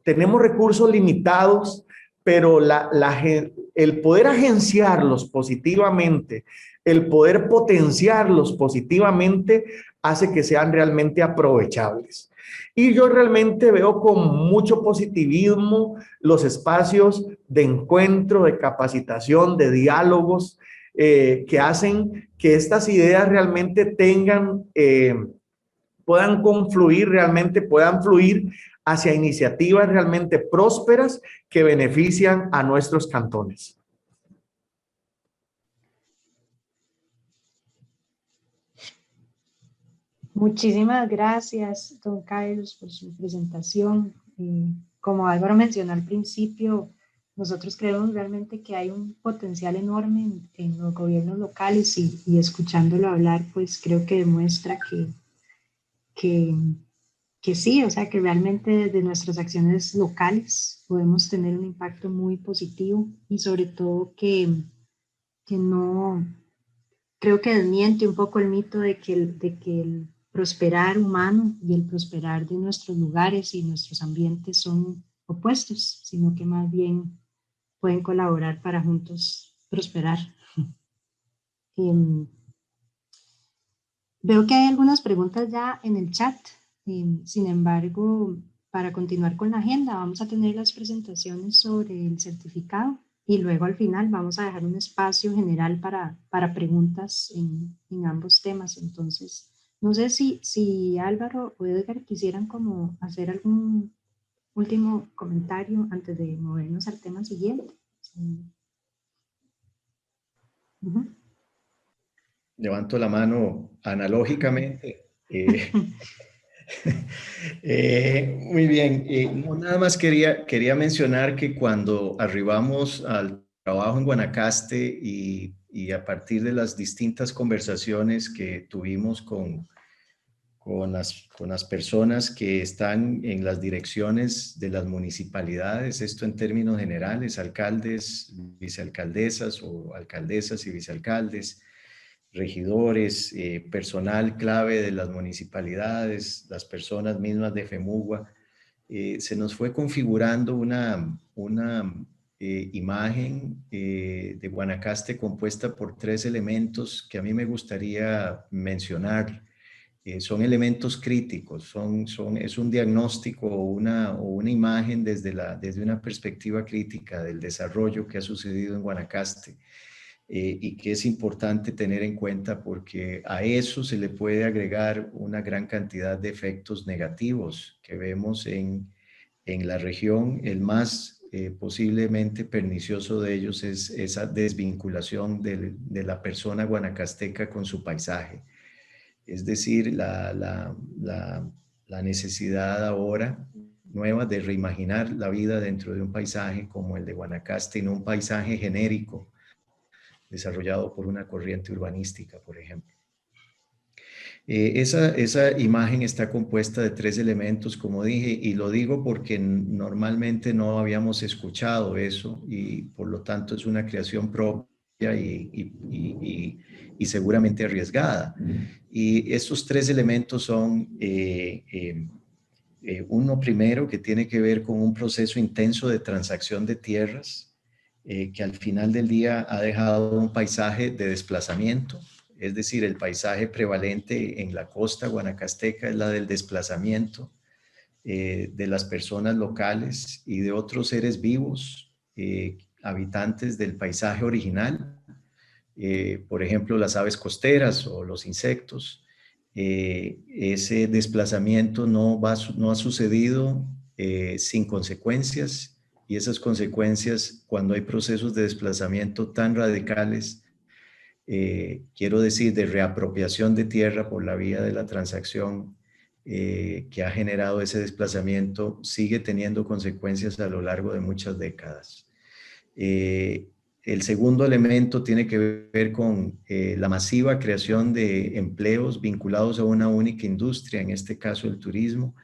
Tenemos recursos limitados, pero el poder agenciarlos positivamente, el poder potenciarlos positivamente, hace que sean realmente aprovechables. Y yo realmente veo con mucho positivismo los espacios de encuentro, de capacitación, de diálogos que hacen que estas ideas realmente puedan confluir, realmente puedan fluir hacia iniciativas realmente prósperas que benefician a nuestros cantones. Muchísimas gracias, don Carlos, por su presentación. Como Álvaro mencionó al principio, nosotros creemos realmente que hay un potencial enorme en los gobiernos locales y escuchándolo hablar, pues creo que demuestra que sí, o sea, que realmente desde nuestras acciones locales podemos tener un impacto muy positivo y sobre todo que no, creo que desmiente un poco el mito de que el prosperar humano y el prosperar de nuestros lugares y nuestros ambientes son opuestos, sino que más bien pueden colaborar para juntos prosperar. Veo que hay algunas preguntas ya en el chat. Sin embargo, para continuar con la agenda, vamos a tener las presentaciones sobre el certificado y luego al final vamos a dejar un espacio general para preguntas en ambos temas. Entonces, no sé si Álvaro o Edgar quisieran como hacer algún último comentario antes de movernos al tema siguiente. Levanto la mano analógicamente. Muy bien. Nada más quería mencionar que cuando arribamos al trabajo en Guanacaste y a partir de las distintas conversaciones que tuvimos con las personas que están en las direcciones de las municipalidades, esto en términos generales, alcaldes, vicealcaldesas o alcaldesas y vicealcaldes, regidores, personal clave de las municipalidades, las personas mismas de FEMUGUA, se nos fue configurando una imagen de Guanacaste compuesta por 3 elementos que a mí me gustaría mencionar. Son elementos críticos, es un diagnóstico o una imagen desde una perspectiva crítica del desarrollo que ha sucedido en Guanacaste. Y que es importante tener en cuenta porque a eso se le puede agregar una gran cantidad de efectos negativos que vemos en la región. El más posiblemente pernicioso de ellos es esa desvinculación de la persona guanacasteca con su paisaje. Es decir, la necesidad ahora nueva de reimaginar la vida dentro de un paisaje como el de Guanacaste y no un paisaje genérico desarrollado por una corriente urbanística, por ejemplo. Esa imagen está compuesta de 3 elementos, como dije, y lo digo porque normalmente no habíamos escuchado eso y por lo tanto es una creación propia y seguramente arriesgada. Y estos 3 elementos son uno primero que tiene que ver con un proceso intenso de transacción de tierras, que al final del día ha dejado un paisaje de desplazamiento. es decir, el paisaje prevalente en la costa guanacasteca es la del desplazamiento de las personas locales y de otros seres vivos, habitantes del paisaje original, por ejemplo, las aves costeras o los insectos. Ese desplazamiento no ha sucedido sin consecuencias, y esas consecuencias, cuando hay procesos de desplazamiento tan radicales, quiero decir, de reapropiación de tierra por la vía de la transacción, que ha generado ese desplazamiento, sigue teniendo consecuencias a lo largo de muchas décadas. El segundo elemento tiene que ver con la masiva creación de empleos vinculados a una única industria, en este caso el turismo,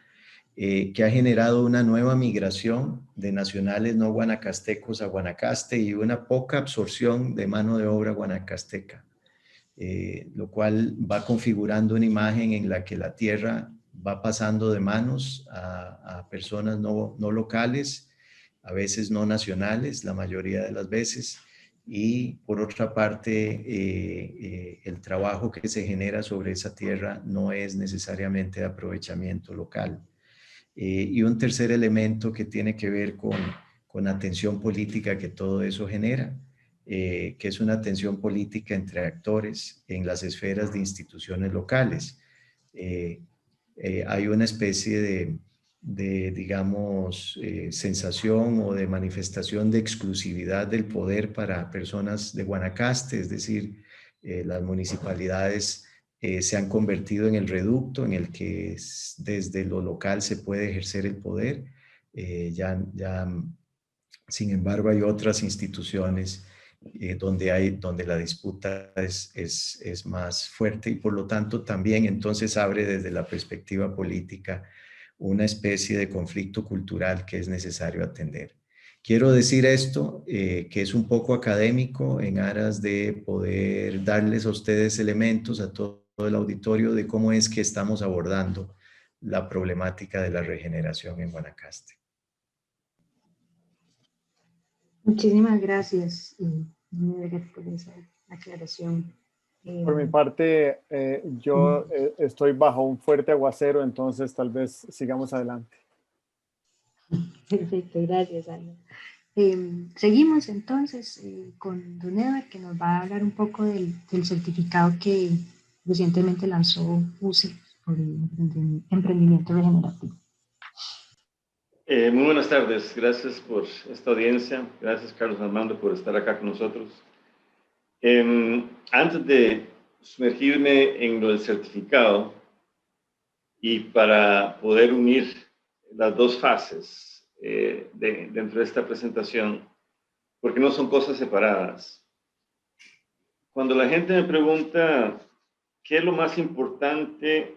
que ha generado una nueva migración de nacionales no guanacastecos a Guanacaste y una poca absorción de mano de obra guanacasteca, lo cual va configurando una imagen en la que la tierra va pasando de manos a personas no locales, a veces no nacionales, la mayoría de las veces, y por otra parte, el trabajo que se genera sobre esa tierra no es necesariamente de aprovechamiento local. Y un tercer elemento que tiene que ver con la tensión política que todo eso genera, que es una tensión política entre actores en las esferas de instituciones locales. Hay una especie digamos, sensación o de manifestación de exclusividad del poder para personas de Guanacaste, es decir, las municipalidades se han convertido en el reducto en el que desde lo local se puede ejercer el poder. Sin embargo, hay otras instituciones donde la disputa es más fuerte, y por lo tanto también entonces abre desde la perspectiva política una especie de conflicto cultural que es necesario atender. Quiero decir esto, que es un poco académico, en aras de poder darles a ustedes elementos, a todo el auditorio, de cómo es que estamos abordando la problemática de la regeneración en Guanacaste. Muchísimas gracias, por esa aclaración. Por mi parte, yo estoy bajo un fuerte aguacero, entonces tal vez sigamos adelante. Perfecto, gracias, Ana. Seguimos entonces con don Edward, que nos va a hablar un poco del certificado que recientemente lanzó UCE por el emprendimiento regenerativo. Muy buenas tardes, gracias por esta audiencia, gracias Carlos Armando por estar acá con nosotros. Antes de sumergirme en lo del certificado y para poder unir las dos fases dentro de esta presentación, porque no son cosas separadas. Cuando la gente me pregunta qué es lo más importante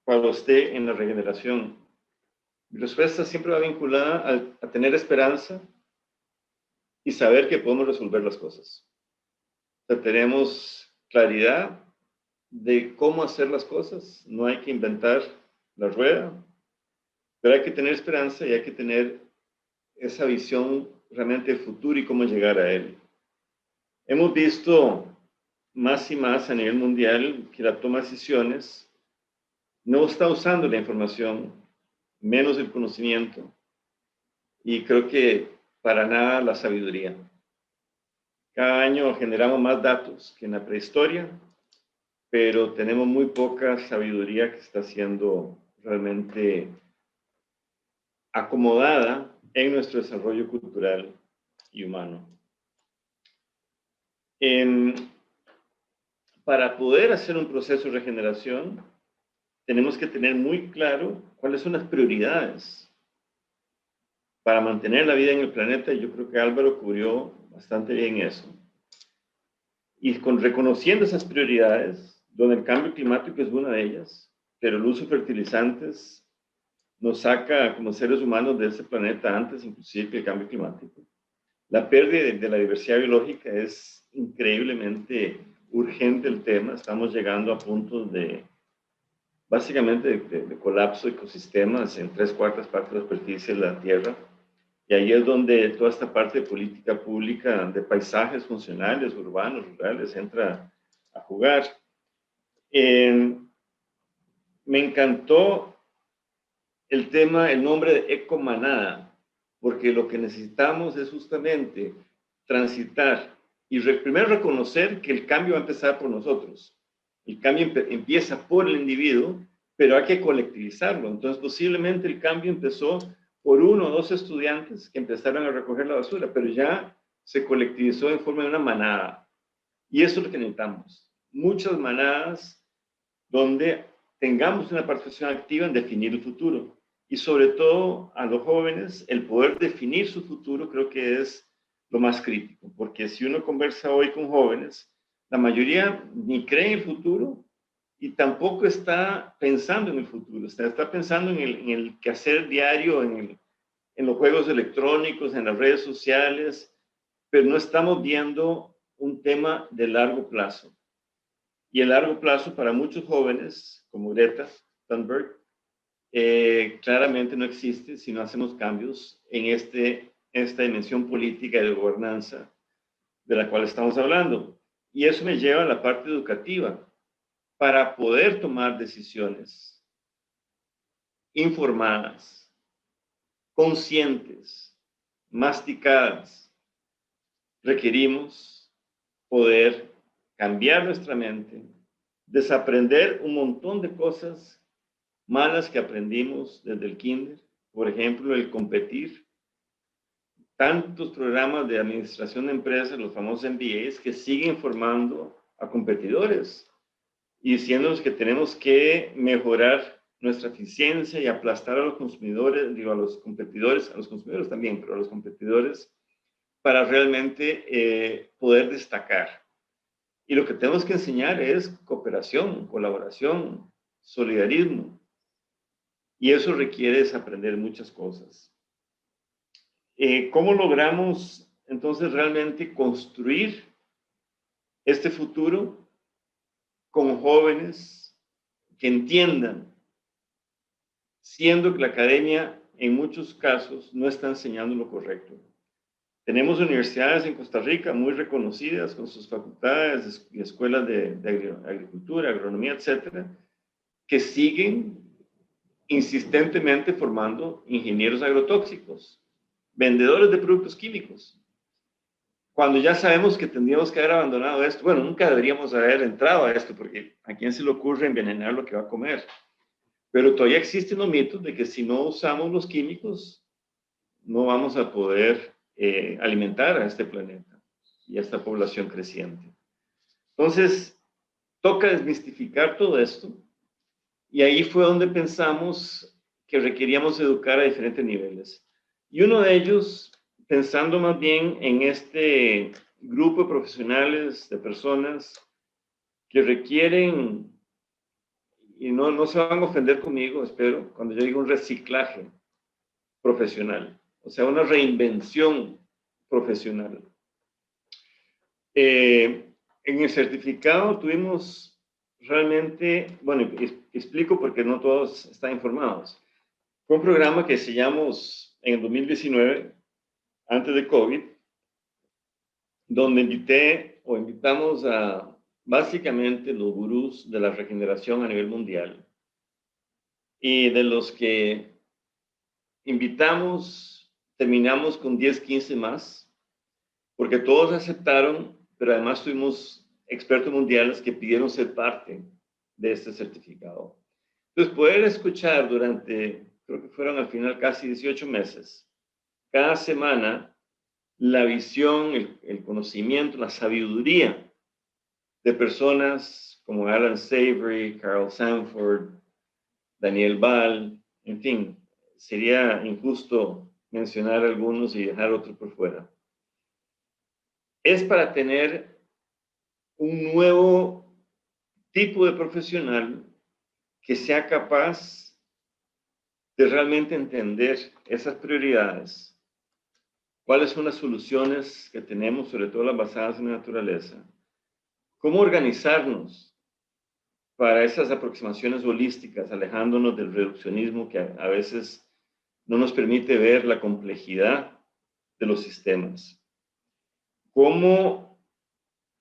para usted en la regeneración, mi respuesta siempre va vinculada a tener esperanza y saber que podemos resolver las cosas. O sea, tenemos claridad de cómo hacer las cosas, no hay que inventar la rueda, pero hay que tener esperanza y hay que tener esa visión realmente de futuro y cómo llegar a él. Hemos visto más y más a nivel mundial que la toma de decisiones no está usando la información, menos el conocimiento, y creo que para nada la sabiduría. Cada año generamos más datos que en la prehistoria, pero tenemos muy poca sabiduría que está siendo realmente acomodada en nuestro desarrollo cultural y humano. Para poder hacer un proceso de regeneración, tenemos que tener muy claro cuáles son las prioridades para mantener la vida en el planeta, y yo creo que Álvaro cubrió bastante bien eso. Y reconociendo esas prioridades, donde el cambio climático es una de ellas, pero el uso de fertilizantes nos saca como seres humanos de ese planeta antes inclusive que el cambio climático. La pérdida de la diversidad biológica es increíblemente urgente el tema. Estamos llegando a puntos básicamente de colapso de ecosistemas en 3/4 partes de la superficie de la Tierra. Y ahí es donde toda esta parte de política pública, de paisajes funcionales, urbanos, rurales, entra jugar. Me encantó el nombre de Ecomanada, porque lo que necesitamos es justamente transitar y primero reconocer que el cambio va a empezar por nosotros. El cambio empieza por el individuo, pero hay que colectivizarlo. Entonces, posiblemente el cambio empezó por 1 o 2 estudiantes que empezaron a recoger la basura, pero ya se colectivizó en forma de una manada. Y eso es lo que necesitamos. Muchas manadas donde tengamos una participación activa en definir el futuro. Y sobre todo a los jóvenes, el poder definir su futuro creo que es lo más crítico. Porque si uno conversa hoy con jóvenes, la mayoría ni cree en el futuro y tampoco está pensando en el futuro. Está pensando en el quehacer diario, en los juegos electrónicos, en las redes sociales, pero no estamos viendo un tema de largo plazo. Y el largo plazo para muchos jóvenes, como Greta Thunberg, claramente no existe si no hacemos cambios en esta dimensión política y de gobernanza de la cual estamos hablando. Y eso me lleva a la parte educativa. Para poder tomar decisiones informadas, conscientes, masticadas, requerimos poder cambiar nuestra mente, desaprender un montón de cosas malas que aprendimos desde el kinder, por ejemplo, el competir. Tantos programas de administración de empresas, los famosos MBAs, que siguen formando a competidores y diciéndonos que tenemos que mejorar nuestra eficiencia y aplastar a los consumidores, digo, a los competidores, a los consumidores también, pero a los competidores, para realmente poder destacar. Y lo que tenemos que enseñar es cooperación, colaboración, solidarismo. Y eso requiere desaprender muchas cosas. ¿Cómo logramos entonces realmente construir este futuro con jóvenes que entiendan, siendo que la academia en muchos casos no está enseñando lo correcto? Tenemos universidades en Costa Rica muy reconocidas con sus facultades y escuelas de agricultura, agronomía, etcétera, que siguen insistentemente formando ingenieros agrotóxicos, vendedores de productos químicos. Cuando ya sabemos que tendríamos que haber abandonado esto, bueno, nunca deberíamos haber entrado a esto, porque ¿a quién se le ocurre envenenar lo que va a comer? Pero todavía existen los mitos de que si no usamos los químicos, no vamos a poder alimentar a este planeta y a esta población creciente. Entonces, toca desmistificar todo esto, y ahí fue donde pensamos que requeríamos educar a diferentes niveles. Y uno de ellos, pensando más bien en este grupo de profesionales, de personas que requieren, y no se van a ofender conmigo, espero, cuando yo digo un reciclaje profesional, o sea, una reinvención profesional. En el certificado tuvimos realmente, bueno, explico porque no todos están informados. Fue un programa que hicimos en el 2019, antes de COVID, donde invitamos a básicamente los gurús de la regeneración a nivel mundial. Y de los que invitamos, terminamos con 10, 15 más, porque todos aceptaron, pero además tuvimos expertos mundiales que pidieron ser parte de este certificado. Entonces, poder escuchar durante, creo que fueron al final casi 18 meses, cada semana, la visión, el conocimiento, la sabiduría de personas como Alan Savory, Carl Sanford, Daniel Ball, en fin, sería injusto mencionar algunos y dejar otros por fuera. Es para tener un nuevo tipo de profesional que sea capaz de realmente entender esas prioridades, cuáles son las soluciones que tenemos, sobre todo las basadas en la naturaleza, cómo organizarnos para esas aproximaciones holísticas, alejándonos del reduccionismo que a veces no nos permite ver la complejidad de los sistemas. Cómo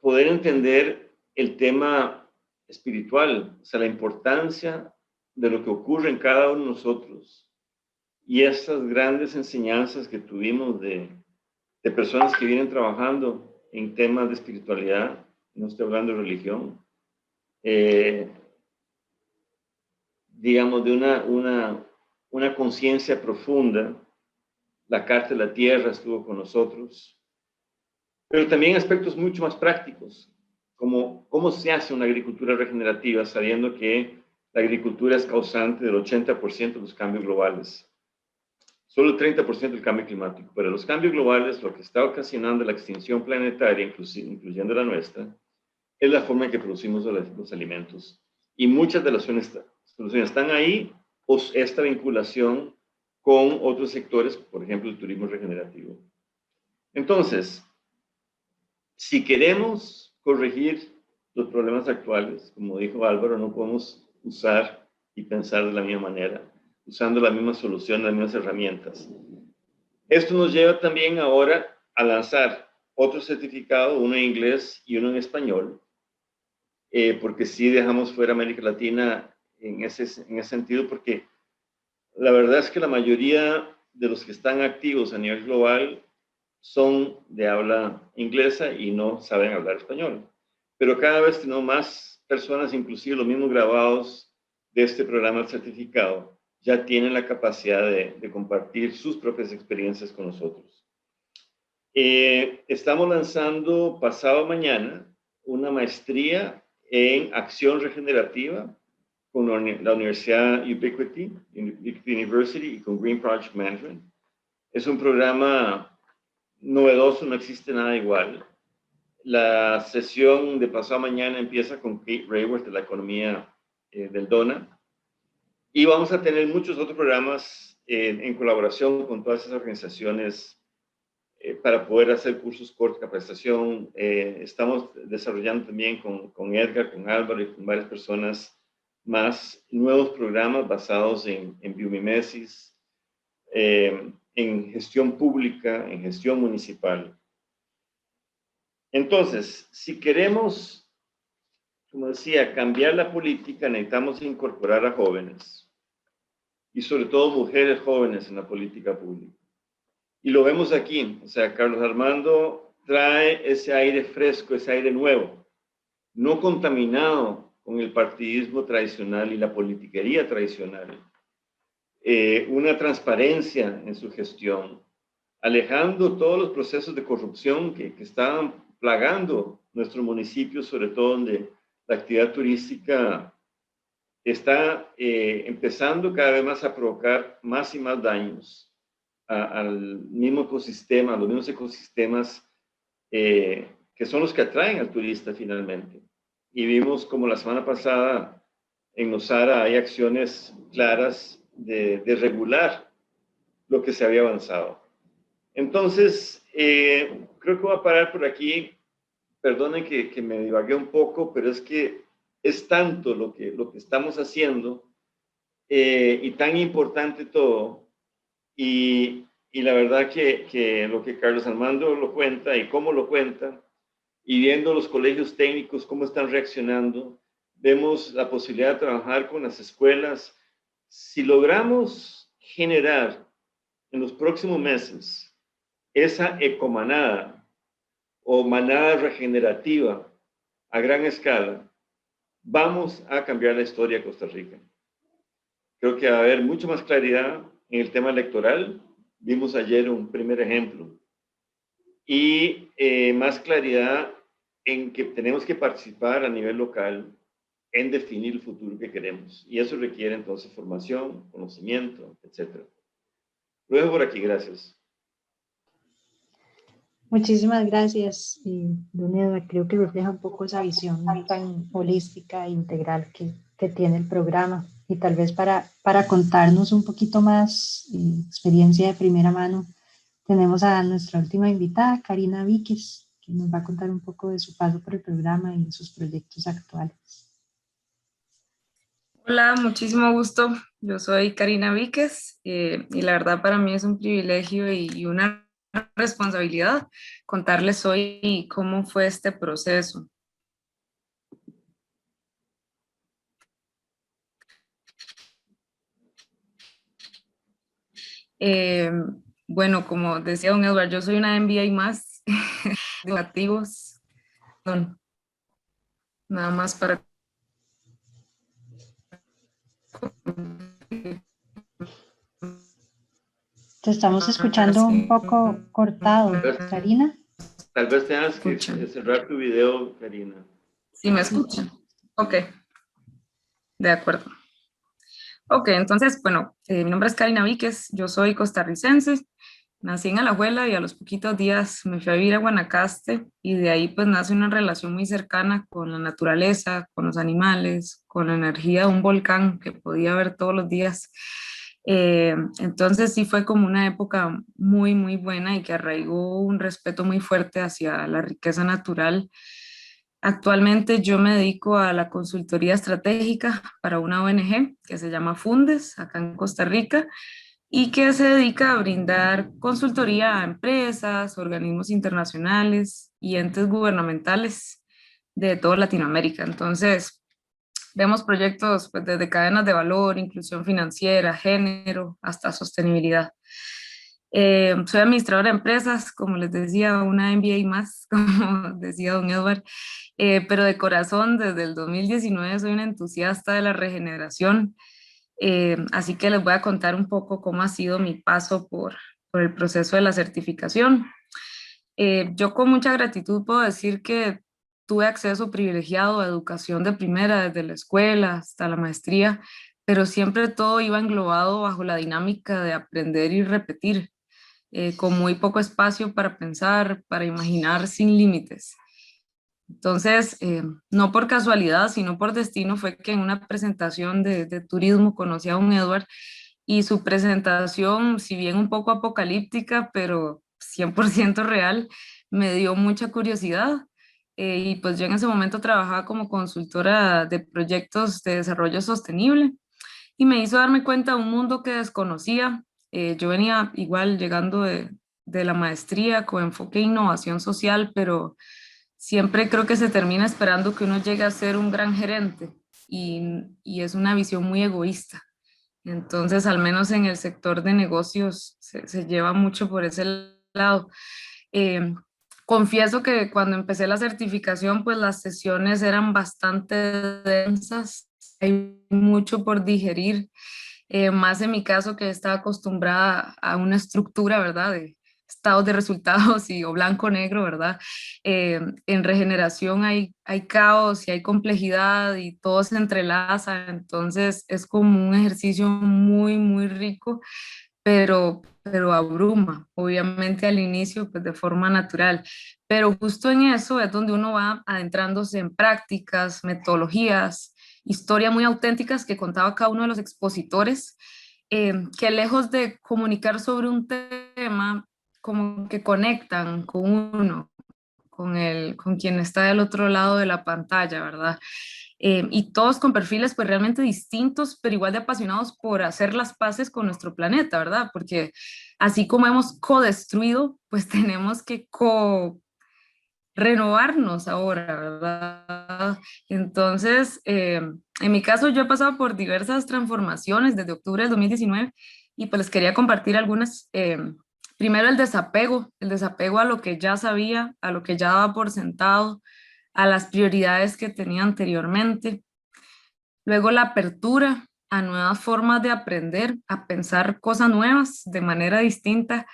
poder entender el tema espiritual, o sea, la importancia de lo que ocurre en cada uno de nosotros y esas grandes enseñanzas que tuvimos de personas que vienen trabajando en temas de espiritualidad, no estoy hablando de religión, digamos, de una conciencia profunda. La Carta de la Tierra estuvo con nosotros, pero también aspectos mucho más prácticos, como cómo se hace una agricultura regenerativa, sabiendo que la agricultura es causante del 80% de los cambios globales. Solo el 30% del cambio climático, pero los cambios globales, lo que está ocasionando la extinción planetaria, incluyendo la nuestra, es la forma en que producimos los alimentos. Y muchas de las soluciones están ahí, o esta vinculación con otros sectores, por ejemplo, el turismo regenerativo. Entonces, si queremos corregir los problemas actuales, como dijo Álvaro, no podemos usar y pensar de la misma manera, usando la misma solución, las mismas herramientas. Esto nos lleva también ahora a lanzar otro certificado, uno en inglés y uno en español, porque sí dejamos fuera América Latina en ese sentido, porque la verdad es que la mayoría de los que están activos a nivel global son de habla inglesa y no saben hablar español. Pero cada vez tenemos más personas, inclusive los mismos graduados de este programa de certificado, ya tienen la capacidad de compartir sus propias experiencias con nosotros. Estamos lanzando pasado mañana una maestría en acción regenerativa con la Universidad Ubiquity University y con Green Project Management. Es un programa novedoso, no existe nada igual. La sesión de pasado mañana empieza con Kate Raworth de la economía del DONA. Y vamos a tener muchos otros programas en colaboración con todas esas organizaciones para poder hacer cursos cortos de capacitación. Estamos desarrollando también con Edgar, con Álvaro y con varias personas más nuevos programas basados en biomimesis, en gestión pública, en gestión municipal. Entonces, si queremos, como decía, cambiar la política, necesitamos incorporar a jóvenes y sobre todo mujeres jóvenes en la política pública. Y lo vemos aquí, o sea, Carlos Armando trae ese aire fresco, ese aire nuevo, no contaminado con el partidismo tradicional y la politiquería tradicional. Una transparencia en su gestión, alejando todos los procesos de corrupción que estaban plagando nuestro municipio, sobre todo donde la actividad turística está empezando cada vez más a provocar más y más daños al mismo ecosistema, a los mismos ecosistemas que son los que atraen al turista finalmente. Y vimos como la semana pasada en Nosara hay acciones claras de regular lo que se había avanzado. Entonces, creo que voy a parar por aquí. Perdonen que me divagué un poco, pero es que es tanto lo que estamos haciendo y tan importante todo. Y la verdad que lo que Carlos Armando lo cuenta y cómo lo cuenta, y viendo los colegios técnicos cómo están reaccionando, vemos la posibilidad de trabajar con las escuelas. Si logramos generar en los próximos meses esa ecomanada o manada regenerativa a gran escala, vamos a cambiar la historia de Costa Rica. Creo que va a haber mucha más claridad en el tema electoral. Vimos ayer un primer ejemplo. Y más claridad en que tenemos que participar a nivel local en definir el futuro que queremos. Y eso requiere entonces formación, conocimiento, etc. Lo dejo por aquí, gracias. Muchísimas gracias, don Edward. Creo que refleja un poco esa visión tan holística e integral que tiene el programa. Y tal vez para contarnos un poquito más, experiencia de primera mano, tenemos a nuestra última invitada, Karina Víquez, que nos va a contar un poco de su paso por el programa y de sus proyectos actuales. Hola, muchísimo gusto. Yo soy Karina Víquez y la verdad para mí es un privilegio y una responsabilidad contarles hoy cómo fue este proceso. Eh, bueno, como decía don Edward, yo soy una MBA más educativos, perdón, nada más para... Te estamos escuchando un poco cortado, Karina. Tal vez tengas que cerrar tu video, Karina. ¿Sí me escuchan? Ok, de acuerdo. Ok, entonces, bueno, mi nombre es Karina Víquez, yo soy costarricense, nací en Alajuela y a los poquitos días me fui a vivir a Guanacaste y de ahí pues nace una relación muy cercana con la naturaleza, con los animales, con la energía de un volcán que podía ver todos los días. Entonces sí fue como una época muy, muy buena y que arraigó un respeto muy fuerte hacia la riqueza natural. Actualmente yo me dedico a la consultoría estratégica para una ONG que se llama Fundes, acá en Costa Rica, y que se dedica a brindar consultoría a empresas, organismos internacionales y entes gubernamentales de toda Latinoamérica. Entonces, vemos proyectos pues, desde cadenas de valor, inclusión financiera, género, hasta sostenibilidad. Soy administradora de empresas, como les decía, una MBA más, como decía don Edward, pero de corazón, desde el 2019 soy una entusiasta de la regeneración, así que les voy a contar un poco cómo ha sido mi paso por el proceso de la certificación. Yo con mucha gratitud puedo decir que tuve acceso privilegiado a educación de primera, desde la escuela hasta la maestría, pero siempre todo iba englobado bajo la dinámica de aprender y repetir, con muy poco espacio para pensar, para imaginar sin límites. Entonces, no por casualidad, sino por destino, fue que en una presentación de turismo conocí a un Edward y su presentación, si bien un poco apocalíptica, pero 100% real, me dio mucha curiosidad. Y pues yo en ese momento trabajaba como consultora de proyectos de desarrollo sostenible y me hizo darme cuenta de un mundo que desconocía. Yo venía igual llegando de la maestría con enfoque en innovación social, pero siempre creo que se termina esperando que uno llegue a ser un gran gerente y es una visión muy egoísta. Entonces, al menos en el sector de negocios se lleva mucho por ese lado. Eh, Confieso que cuando empecé la certificación, pues las sesiones eran bastante densas, hay mucho por digerir, más en mi caso que estaba acostumbrada a una estructura, ¿verdad? De estados de resultados y o blanco-negro, ¿verdad? En regeneración hay caos y hay complejidad y todo se entrelaza, entonces es como un ejercicio muy, muy rico, pero abruma, obviamente al inicio, pues de forma natural. Pero justo en eso es donde uno va adentrándose en prácticas, metodologías, historias muy auténticas que contaba cada uno de los expositores, que lejos de comunicar sobre un tema, como que conectan con uno, con quien está del otro lado de la pantalla, ¿verdad? Y todos con perfiles pues realmente distintos, pero igual de apasionados por hacer las paces con nuestro planeta, ¿verdad? Porque así como hemos co-destruido, pues tenemos que renovarnos ahora, ¿verdad? Entonces, en mi caso yo he pasado por diversas transformaciones desde octubre del 2019 y pues les quería compartir algunas. Primero el desapego a lo que ya sabía, a lo que ya daba por sentado, a las prioridades que tenía anteriormente. Luego la apertura a nuevas formas de aprender, a pensar cosas nuevas de manera distinta,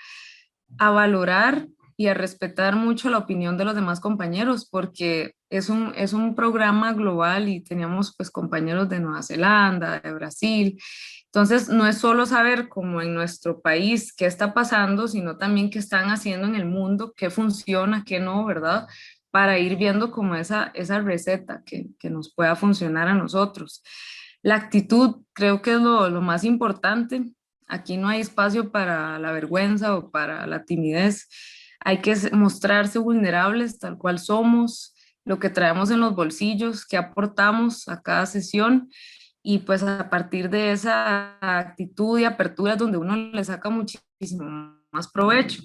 a valorar y a respetar mucho la opinión de los demás compañeros, porque es un programa global y teníamos pues compañeros de Nueva Zelanda, de Brasil. Entonces, no es solo saber como en nuestro país qué está pasando, sino también qué están haciendo en el mundo, qué funciona, qué no, ¿verdad? Para ir viendo como esa receta que nos pueda funcionar a nosotros. La actitud creo que es lo más importante. Aquí no hay espacio para la vergüenza o para la timidez. Hay que mostrarse vulnerables tal cual somos, lo que traemos en los bolsillos, qué aportamos a cada sesión y pues a partir de esa actitud y apertura es donde uno le saca muchísimo más provecho.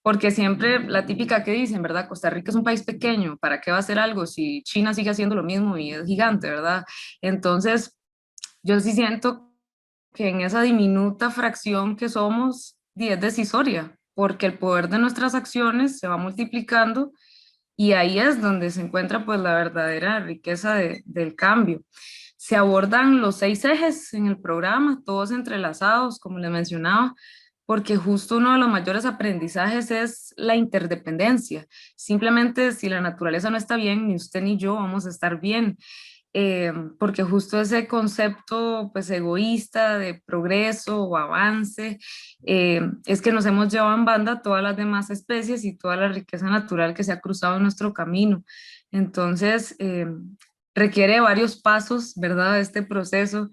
Porque siempre la típica que dicen, ¿verdad? Costa Rica es un país pequeño, ¿para qué va a hacer algo si China sigue haciendo lo mismo y es gigante, ¿verdad? Entonces, yo sí siento que en esa diminuta fracción que somos, es decisoria, porque el poder de nuestras acciones se va multiplicando y ahí es donde se encuentra pues la verdadera riqueza del cambio. Se abordan los 6 ejes en el programa, todos entrelazados, como les mencionaba, porque justo uno de los mayores aprendizajes es la interdependencia. Simplemente si la naturaleza no está bien, ni usted ni yo vamos a estar bien. Porque justo ese concepto pues egoísta de progreso o avance es que nos hemos llevado en banda todas las demás especies y toda la riqueza natural que se ha cruzado en nuestro camino. Entonces requiere varios pasos, ¿verdad? Este proceso.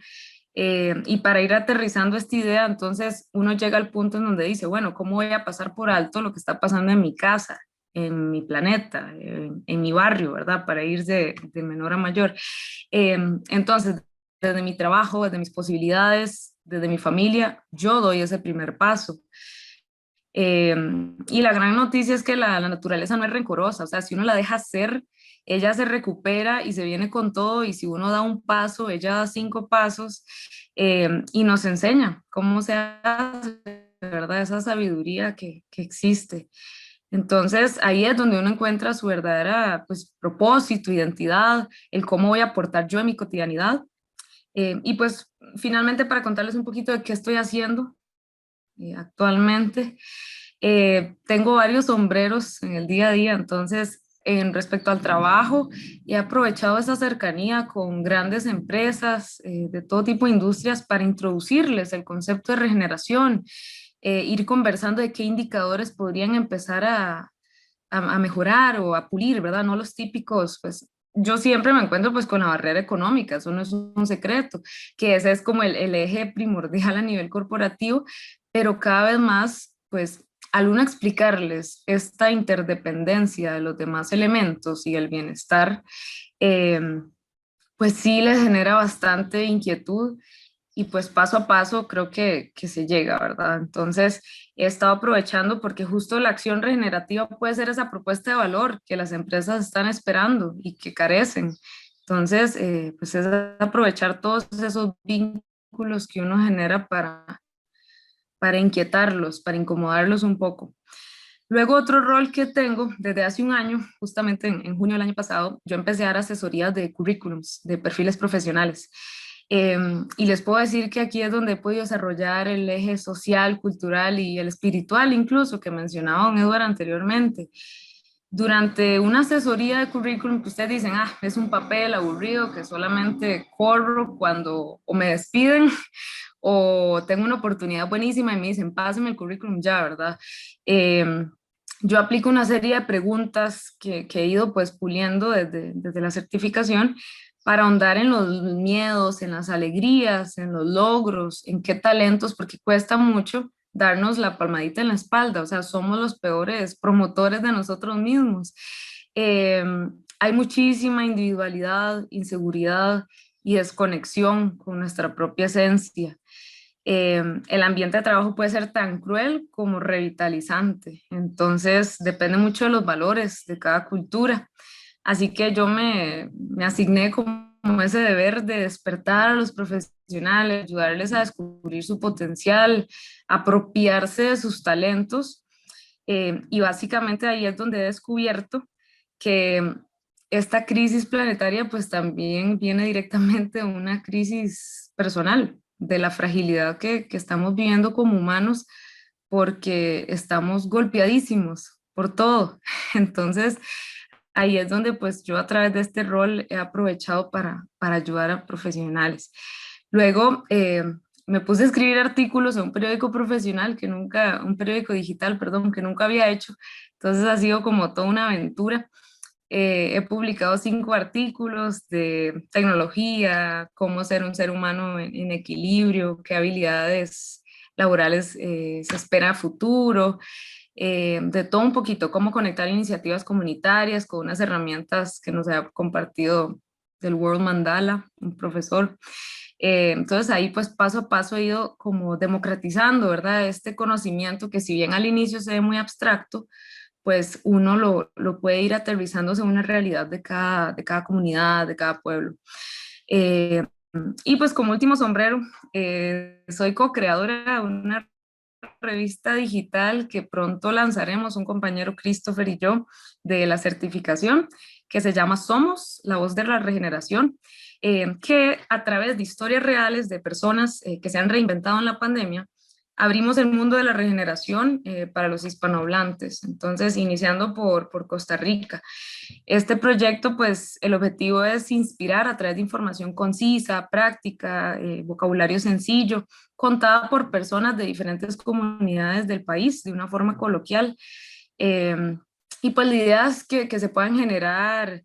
Y para ir aterrizando esta idea, entonces uno llega al punto en donde dice, bueno, ¿cómo voy a pasar por alto lo que está pasando en mi casa, en mi planeta, en mi barrio, ¿verdad? Para ir de menor a mayor. Entonces, desde mi trabajo, desde mis posibilidades, desde mi familia, yo doy ese primer paso. Y la gran noticia es que la naturaleza no es rencorosa, o sea, si uno la deja ser, ella se recupera y se viene con todo, y si uno da un paso, ella da 5 pasos y nos enseña cómo se hace, ¿verdad? Esa sabiduría que existe. Entonces ahí es donde uno encuentra su verdadera pues, propósito, identidad, el cómo voy a aportar yo en mi cotidianidad. Y pues finalmente para contarles un poquito de qué estoy haciendo actualmente, tengo varios sombreros en el día a día, entonces en respecto al trabajo, he aprovechado esa cercanía con grandes empresas de todo tipo de industrias para introducirles el concepto de regeneración, ir conversando de qué indicadores podrían empezar a mejorar o a pulir, ¿verdad? No los típicos, pues yo siempre me encuentro pues con la barrera económica, eso no es un secreto, que ese es como el eje primordial a nivel corporativo, pero cada vez más, pues al uno explicarles esta interdependencia de los demás elementos y el bienestar, eh, pues sí les genera bastante inquietud y pues paso a paso creo que se llega, ¿verdad? Entonces he estado aprovechando porque justo la acción regenerativa puede ser esa propuesta de valor que las empresas están esperando y que carecen. Entonces, pues es aprovechar todos esos vínculos que uno genera para inquietarlos, para incomodarlos un poco. Luego otro rol que tengo desde hace un año, justamente en junio del año pasado, yo empecé a dar asesorías de currículums, de perfiles profesionales. Y les puedo decir que aquí es donde he podido desarrollar el eje social, cultural y el espiritual incluso que mencionaba don Eduardo anteriormente. Durante una asesoría de currículum que ustedes dicen, ah, es un papel aburrido que solamente corro cuando o me despiden o tengo una oportunidad buenísima y me dicen, pásame el currículum ya, ¿verdad? Yo aplico una serie de preguntas que he ido pues puliendo desde la certificación para ahondar en los miedos, en las alegrías, en los logros, en qué talentos, porque cuesta mucho darnos la palmadita en la espalda, o sea, somos los peores promotores de nosotros mismos. Eh, Hay muchísima individualidad, inseguridad y desconexión con nuestra propia esencia. El ambiente de trabajo puede ser tan cruel como revitalizante, entonces depende mucho de los valores de cada cultura. Así que yo me asigné como ese deber de despertar a los profesionales, ayudarles a descubrir su potencial, apropiarse de sus talentos. Y básicamente ahí es donde he descubierto que esta crisis planetaria pues también viene directamente de una crisis personal, de la fragilidad que estamos viviendo como humanos porque estamos golpeadísimos por todo. Entonces, ahí es donde pues yo a través de este rol he aprovechado para ayudar a profesionales. Luego me puse a escribir artículos en un periódico profesional que nunca, un periódico digital, perdón, que nunca había hecho. Entonces ha sido como toda una aventura. He publicado 5 artículos de tecnología, cómo ser un ser humano en equilibrio, qué habilidades laborales se espera a futuro, de todo un poquito, cómo conectar iniciativas comunitarias con unas herramientas que nos ha compartido del World Mandala, un profesor. Entonces ahí pues paso a paso he ido como democratizando, ¿verdad? Este conocimiento que si bien al inicio se ve muy abstracto, pues uno lo puede ir aterrizando según la realidad de cada comunidad, de cada pueblo. Y pues como último sombrero, soy co-creadora de una revista digital que pronto lanzaremos, un compañero Christopher y yo, de la certificación, que se llama Somos, la voz de la regeneración, que a través de historias reales de personas que se han reinventado en la pandemia, abrimos el mundo de la regeneración para los hispanohablantes. Entonces, iniciando por Costa Rica. Este proyecto, pues, el objetivo es inspirar a través de información concisa, práctica, vocabulario sencillo, contada por personas de diferentes comunidades del país de una forma coloquial. Y pues la idea es que se puedan generar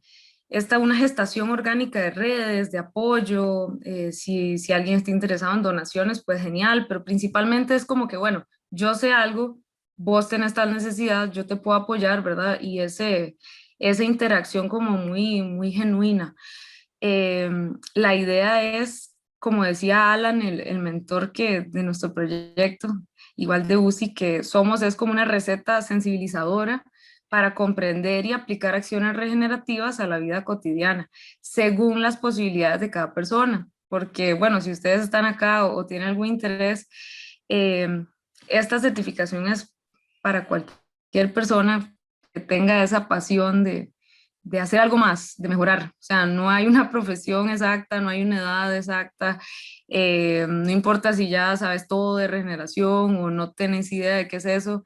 una gestación orgánica de redes, de apoyo, si alguien está interesado en donaciones, pues genial, pero principalmente es como que, bueno, yo sé algo, vos tenés tal necesidad, yo te puedo apoyar, ¿verdad? Y esa interacción como muy genuina. La idea es, como decía Alan, el mentor de nuestro proyecto, igual de UCI, que Somos es como una receta sensibilizadora para comprender y aplicar acciones regenerativas a la vida cotidiana, según las posibilidades de cada persona. Porque, bueno, si ustedes están acá o tienen algún interés, esta certificación es para cualquier persona que tenga esa pasión de hacer algo más, de mejorar. O sea, no hay una profesión exacta, no hay una edad exacta, no importa si ya sabes todo de regeneración o no tenés idea de qué es eso,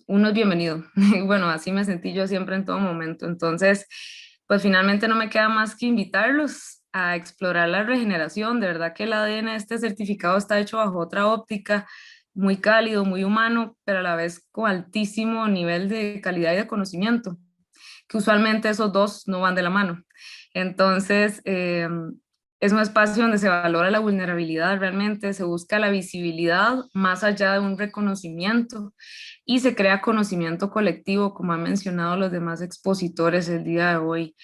uno es bienvenido. Bueno, así me sentí yo siempre en todo momento. Entonces, pues finalmente no me queda más que invitarlos a explorar la regeneración. De verdad que el ADN de este certificado está hecho bajo otra óptica, muy cálido, muy humano, pero a la vez con altísimo nivel de calidad y de conocimiento, que usualmente esos dos no van de la mano. Entonces, es un espacio donde se valora la vulnerabilidad realmente, se busca la visibilidad más allá de un reconocimiento y se crea conocimiento colectivo, como han mencionado los demás expositores el día de hoy.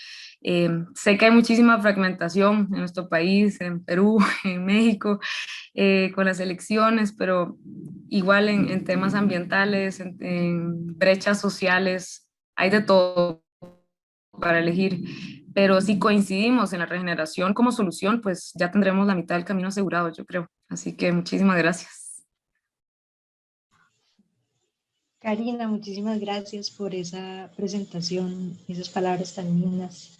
Sé que hay muchísima fragmentación en nuestro país, en Perú, en México, con las elecciones, pero igual en temas ambientales, en brechas sociales, hay de todo para elegir, pero si coincidimos en la regeneración como solución, pues ya tendremos la mitad del camino asegurado, yo creo. Así que muchísimas gracias. Karina, muchísimas gracias por esa presentación, esas palabras tan lindas.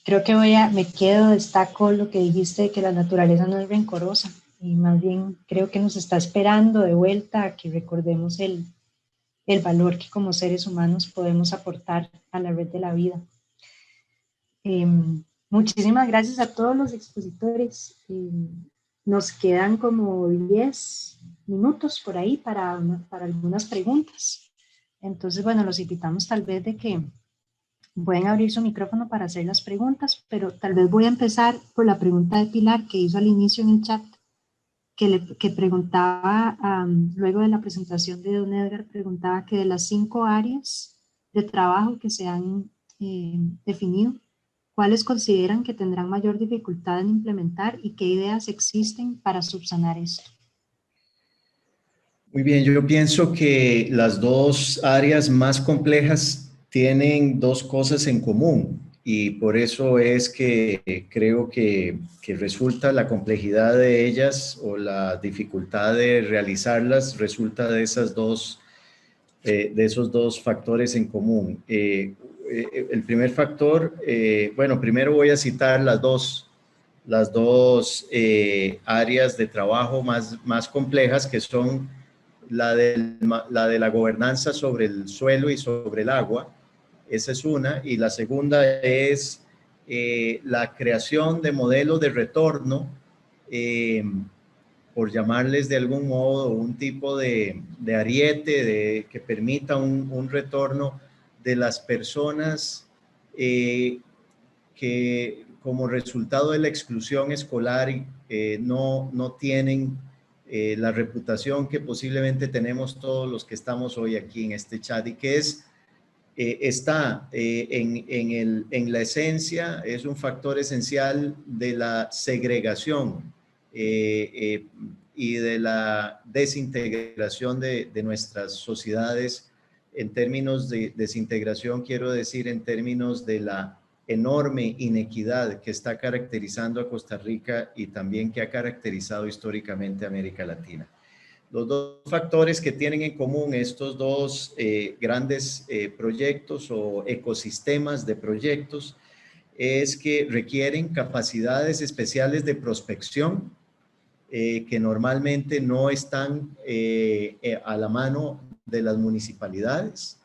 Creo que destaco lo que dijiste de que la naturaleza no es rencorosa y más bien creo que nos está esperando de vuelta a que recordemos el valor que como seres humanos podemos aportar a la red de la vida. Muchísimas gracias a todos los expositores. Nos quedan como 10 minutos por ahí para algunas preguntas. Entonces, bueno, los invitamos tal vez de que pueden abrir su micrófono para hacer las preguntas, pero tal vez voy a empezar por la pregunta de Pilar que hizo al inicio en el chat, que preguntaba, luego de la presentación de don Edgar, preguntaba que de las 5 áreas de trabajo que se han definido, ¿cuáles consideran que tendrán mayor dificultad en implementar y qué ideas existen para subsanar esto? Muy bien, yo pienso que las dos áreas más complejas tienen dos cosas en común y por eso es que creo que resulta la complejidad de ellas o la dificultad de realizarlas resulta de esos dos factores en común. El primer factor, bueno, primero voy a citar las dos áreas de trabajo más complejas, que son la de la gobernanza sobre el suelo y sobre el agua. Esa es una. Y la segunda es la creación de modelos de retorno, por llamarles de algún modo, un tipo de ariete que permita un retorno de las personas que como resultado de la exclusión escolar no tienen la reputación que posiblemente tenemos todos los que estamos hoy aquí en este chat y que está en la esencia, es un factor esencial de la segregación y de la desintegración de nuestras sociedades. En términos de desintegración, quiero decir en términos de la enorme inequidad que está caracterizando a Costa Rica y también que ha caracterizado históricamente a América Latina. Los dos factores que tienen en común estos dos grandes proyectos o ecosistemas de proyectos es que requieren capacidades especiales de prospección que normalmente no están a la mano de las municipalidades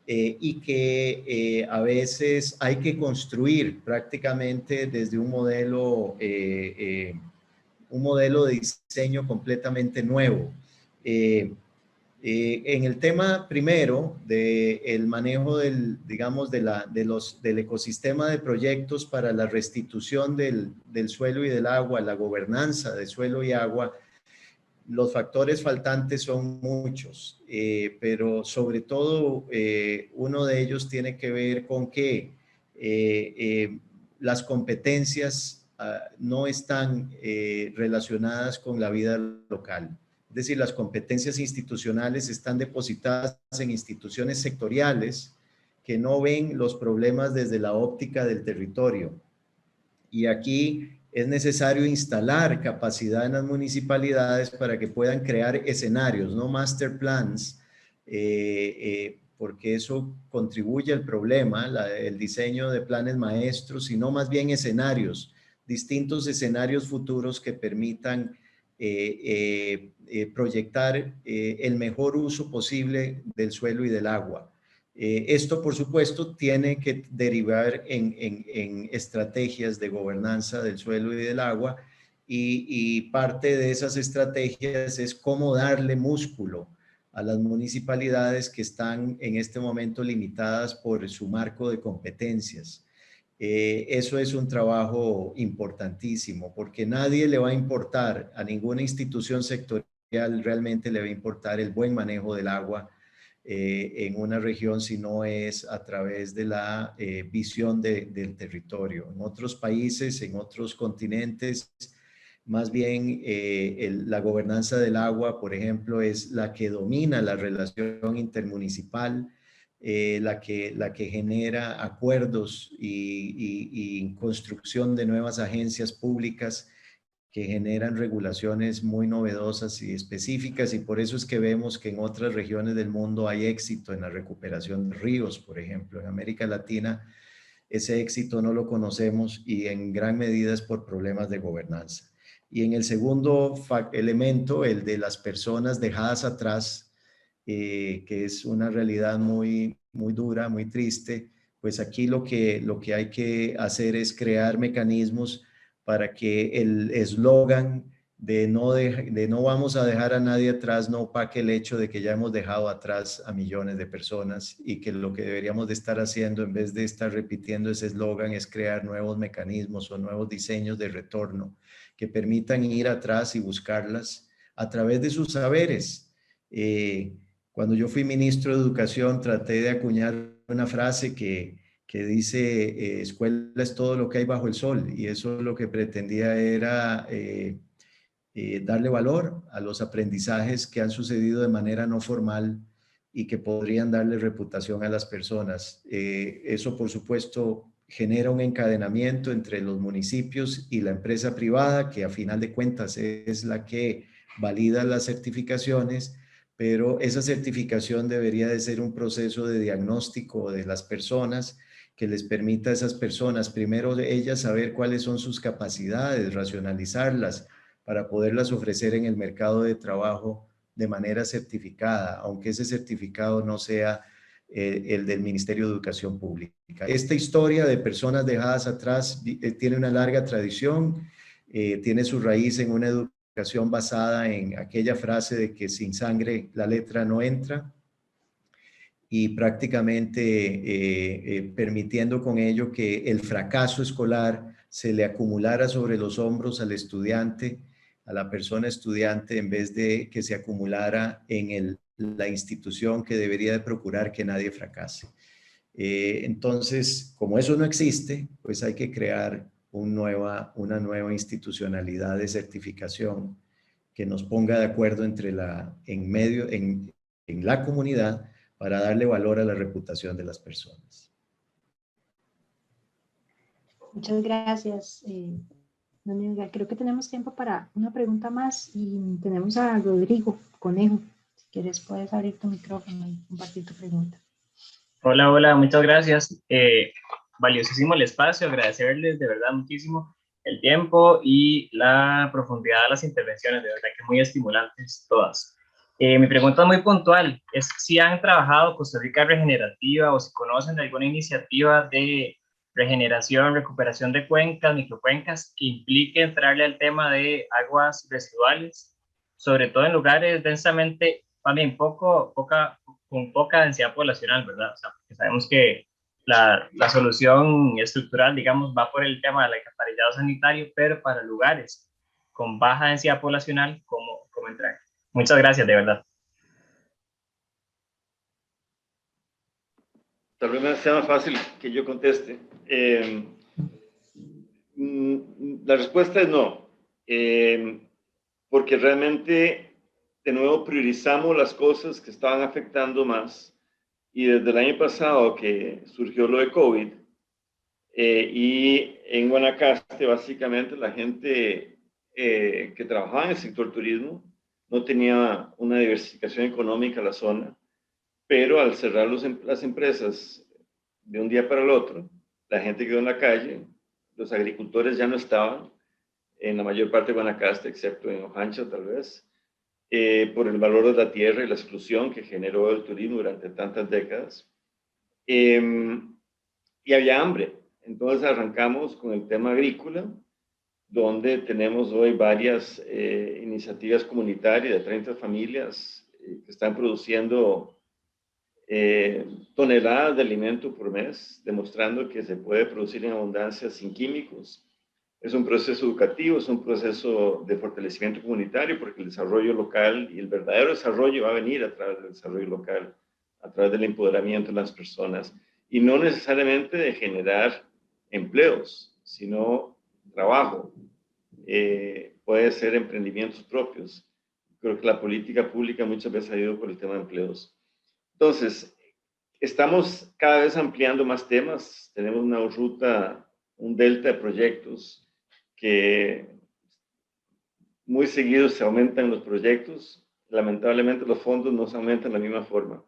y que a veces hay que construir prácticamente desde un modelo de diseño completamente nuevo. En el tema primero del manejo del ecosistema de proyectos para la restitución del suelo y del agua, la gobernanza de suelo y agua, los factores faltantes son muchos, pero sobre todo uno de ellos tiene que ver con que las competencias no están relacionadas con la vida local. Es decir, las competencias institucionales están depositadas en instituciones sectoriales que no ven los problemas desde la óptica del territorio. Y aquí es necesario instalar capacidad en las municipalidades para que puedan crear escenarios, no master plans, porque eso contribuye al problema, el diseño de planes maestros, sino más bien escenarios, distintos escenarios futuros que permitan proyectar el mejor uso posible del suelo y del agua. Esto, por supuesto, tiene que derivar en estrategias de gobernanza del suelo y del agua y parte de esas estrategias es cómo darle músculo a las municipalidades que están en este momento limitadas por su marco de competencias. Eso es un trabajo importantísimo porque nadie le va a importar, a ninguna institución sectorial realmente le va a importar el buen manejo del agua en una región si no es a través de la visión del territorio. En otros países, en otros continentes, más bien la gobernanza del agua, por ejemplo, es la que domina la relación intermunicipal, la que genera acuerdos y construcción de nuevas agencias públicas que generan regulaciones muy novedosas y específicas, y por eso es que vemos que en otras regiones del mundo hay éxito en la recuperación de ríos, por ejemplo. En América Latina ese éxito no lo conocemos y en gran medida es por problemas de gobernanza. Y en el segundo elemento, el de las personas dejadas atrás, que es una realidad muy dura, muy triste, pues aquí lo que hay que hacer es crear mecanismos para que el eslogan de no vamos a dejar a nadie atrás no opaque el hecho de que ya hemos dejado atrás a millones de personas y que lo que deberíamos de estar haciendo en vez de estar repitiendo ese eslogan es crear nuevos mecanismos o nuevos diseños de retorno que permitan ir atrás y buscarlas a través de sus saberes. Cuando yo fui ministro de Educación traté de acuñar una frase que dice escuela es todo lo que hay bajo el sol, y eso lo que pretendía era darle valor a los aprendizajes que han sucedido de manera no formal y que podrían darle reputación a las personas. Eso, por supuesto, genera un encadenamiento entre los municipios y la empresa privada, que a final de cuentas es la que valida las certificaciones, pero esa certificación debería de ser un proceso de diagnóstico de las personas que les permita a esas personas, primero ellas saber cuáles son sus capacidades, racionalizarlas para poderlas ofrecer en el mercado de trabajo de manera certificada, aunque ese certificado no sea el del Ministerio de Educación Pública. Esta historia de personas dejadas atrás tiene una larga tradición, tiene su raíz en una educación basada en aquella frase de que sin sangre la letra no entra, y prácticamente permitiendo con ello que el fracaso escolar se le acumulara sobre los hombros al estudiante, a la persona estudiante, en vez de que se acumulara en la institución que debería de procurar que nadie fracase. Entonces, como eso no existe, pues hay que crear una nueva institucionalidad de certificación que nos ponga de acuerdo en la comunidad para darle valor a la reputación de las personas. Muchas gracias, don Edgar. Creo que tenemos tiempo para una pregunta más y tenemos a Rodrigo Conejo. Si quieres puedes abrir tu micrófono y compartir tu pregunta. Hola, hola, muchas gracias. Valiosísimo el espacio, agradecerles de verdad muchísimo el tiempo y la profundidad de las intervenciones, de verdad que muy estimulantes todas. Mi pregunta muy puntual es si han trabajado Costa Rica Regenerativa o si conocen de alguna iniciativa de regeneración, recuperación de cuencas, microcuencas, que implique entrarle al tema de aguas residuales, sobre todo en lugares densamente, también con poca densidad poblacional, ¿verdad? O sea, porque sabemos que la solución estructural, digamos, va por el tema del alcantarillado sanitario, pero para lugares con baja densidad poblacional, ¿cómo entrar? Muchas gracias, de verdad. Tal vez sea más fácil que yo conteste. La respuesta es no, porque realmente, de nuevo, priorizamos las cosas que estaban afectando más. Y desde el año pasado que surgió lo de COVID, y en Guanacaste, básicamente, la gente que trabajaba en el sector turismo no tenía una diversificación económica en la zona, pero al cerrar las empresas de un día para el otro, la gente quedó en la calle, los agricultores ya no estaban en la mayor parte de Guanacaste, excepto en Ojancha tal vez, por el valor de la tierra y la exclusión que generó el turismo durante tantas décadas. Y había hambre. Entonces arrancamos con el tema agrícola, donde tenemos hoy varias iniciativas comunitarias de 30 familias que están produciendo toneladas de alimento por mes, demostrando que se puede producir en abundancia sin químicos. Es un proceso educativo, es un proceso de fortalecimiento comunitario, porque el desarrollo local y el verdadero desarrollo va a venir a través del desarrollo local, a través del empoderamiento de las personas, y no necesariamente de generar empleos, sino trabajo. Puede ser emprendimientos propios. Creo que la política pública muchas veces ha ido por el tema de empleos. Entonces, estamos cada vez ampliando más temas. Tenemos una ruta, un delta de proyectos que muy seguido se aumentan los proyectos. Lamentablemente los fondos no se aumentan de la misma forma.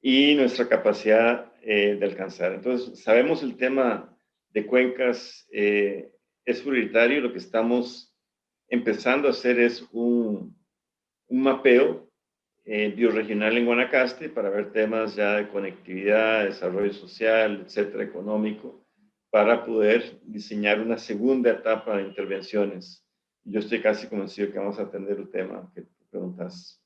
Y nuestra capacidad de alcanzar. Entonces, sabemos el tema de cuencas es prioritario. Lo que estamos empezando a hacer es un mapeo bioregional en Guanacaste para ver temas ya de conectividad, desarrollo social, etcétera, económico, para poder diseñar una segunda etapa de intervenciones. Yo estoy casi convencido que vamos a atender el tema que preguntas.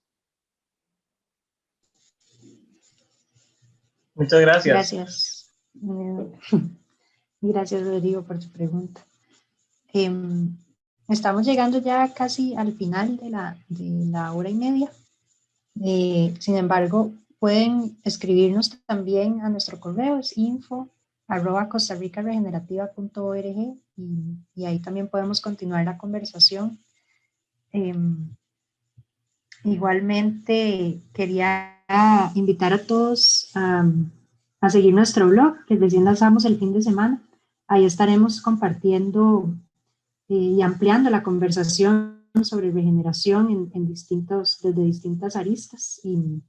Muchas gracias. Gracias. Gracias, Rodrigo, por tu pregunta. Estamos llegando ya casi al final de la hora y media. Sin embargo, pueden escribirnos también a nuestro correo, es info@costaricaregenerativa.org, y ahí también podemos continuar la conversación. Igualmente, quería invitar a todos a seguir nuestro blog, que recién lanzamos el fin de semana. Ahí estaremos compartiendo y ampliando la conversación sobre regeneración desde distintas aristas, y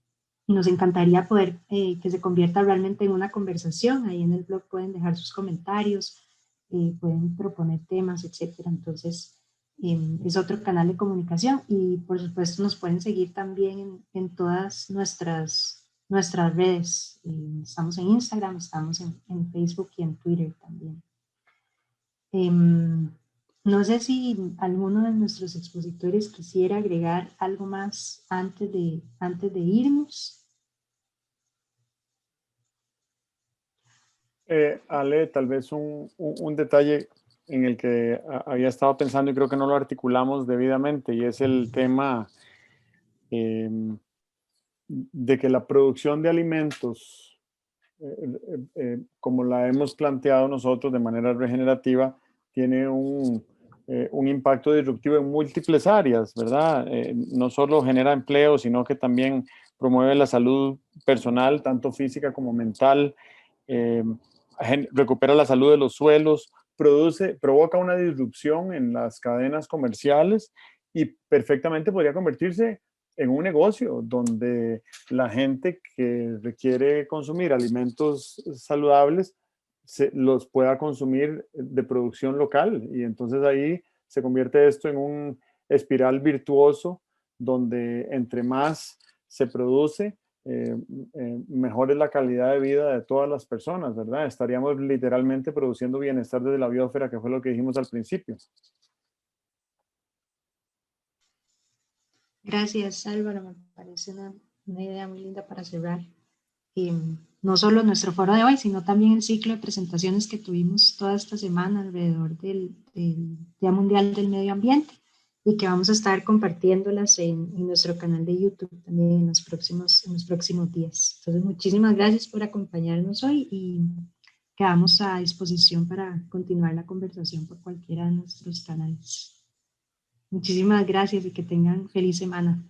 nos encantaría poder que se convierta realmente en una conversación. Ahí en el blog pueden dejar sus comentarios, pueden proponer temas, etcétera. Entonces, es otro canal de comunicación, y por supuesto nos pueden seguir también en todas nuestras redes. Estamos en Instagram, estamos en Facebook y en Twitter también. No sé si alguno de nuestros expositores quisiera agregar algo más antes de irnos. Ale, tal vez un detalle en el que había estado pensando y creo que no lo articulamos debidamente, y es el tema de que la producción de alimentos, como la hemos planteado nosotros de manera regenerativa, tiene un impacto disruptivo en múltiples áreas, ¿verdad? No solo genera empleo, sino que también promueve la salud personal, tanto física como mental, recupera la salud de los suelos, provoca una disrupción en las cadenas comerciales y perfectamente podría convertirse en un negocio donde la gente que requiere consumir alimentos saludables los pueda consumir de producción local, y entonces ahí se convierte esto en un espiral virtuoso donde entre más se produce, mejor es la calidad de vida de todas las personas, ¿verdad? Estaríamos literalmente produciendo bienestar desde la biosfera, que fue lo que dijimos al principio. Gracias, Álvaro. Me parece una idea muy linda para cerrar. Y no solo nuestro foro de hoy, sino también el ciclo de presentaciones que tuvimos toda esta semana alrededor del Día Mundial del Medio Ambiente, y que vamos a estar compartiéndolas en nuestro canal de YouTube también en los próximos días. Entonces, muchísimas gracias por acompañarnos hoy y quedamos a disposición para continuar la conversación por cualquiera de nuestros canales. Muchísimas gracias y que tengan feliz semana.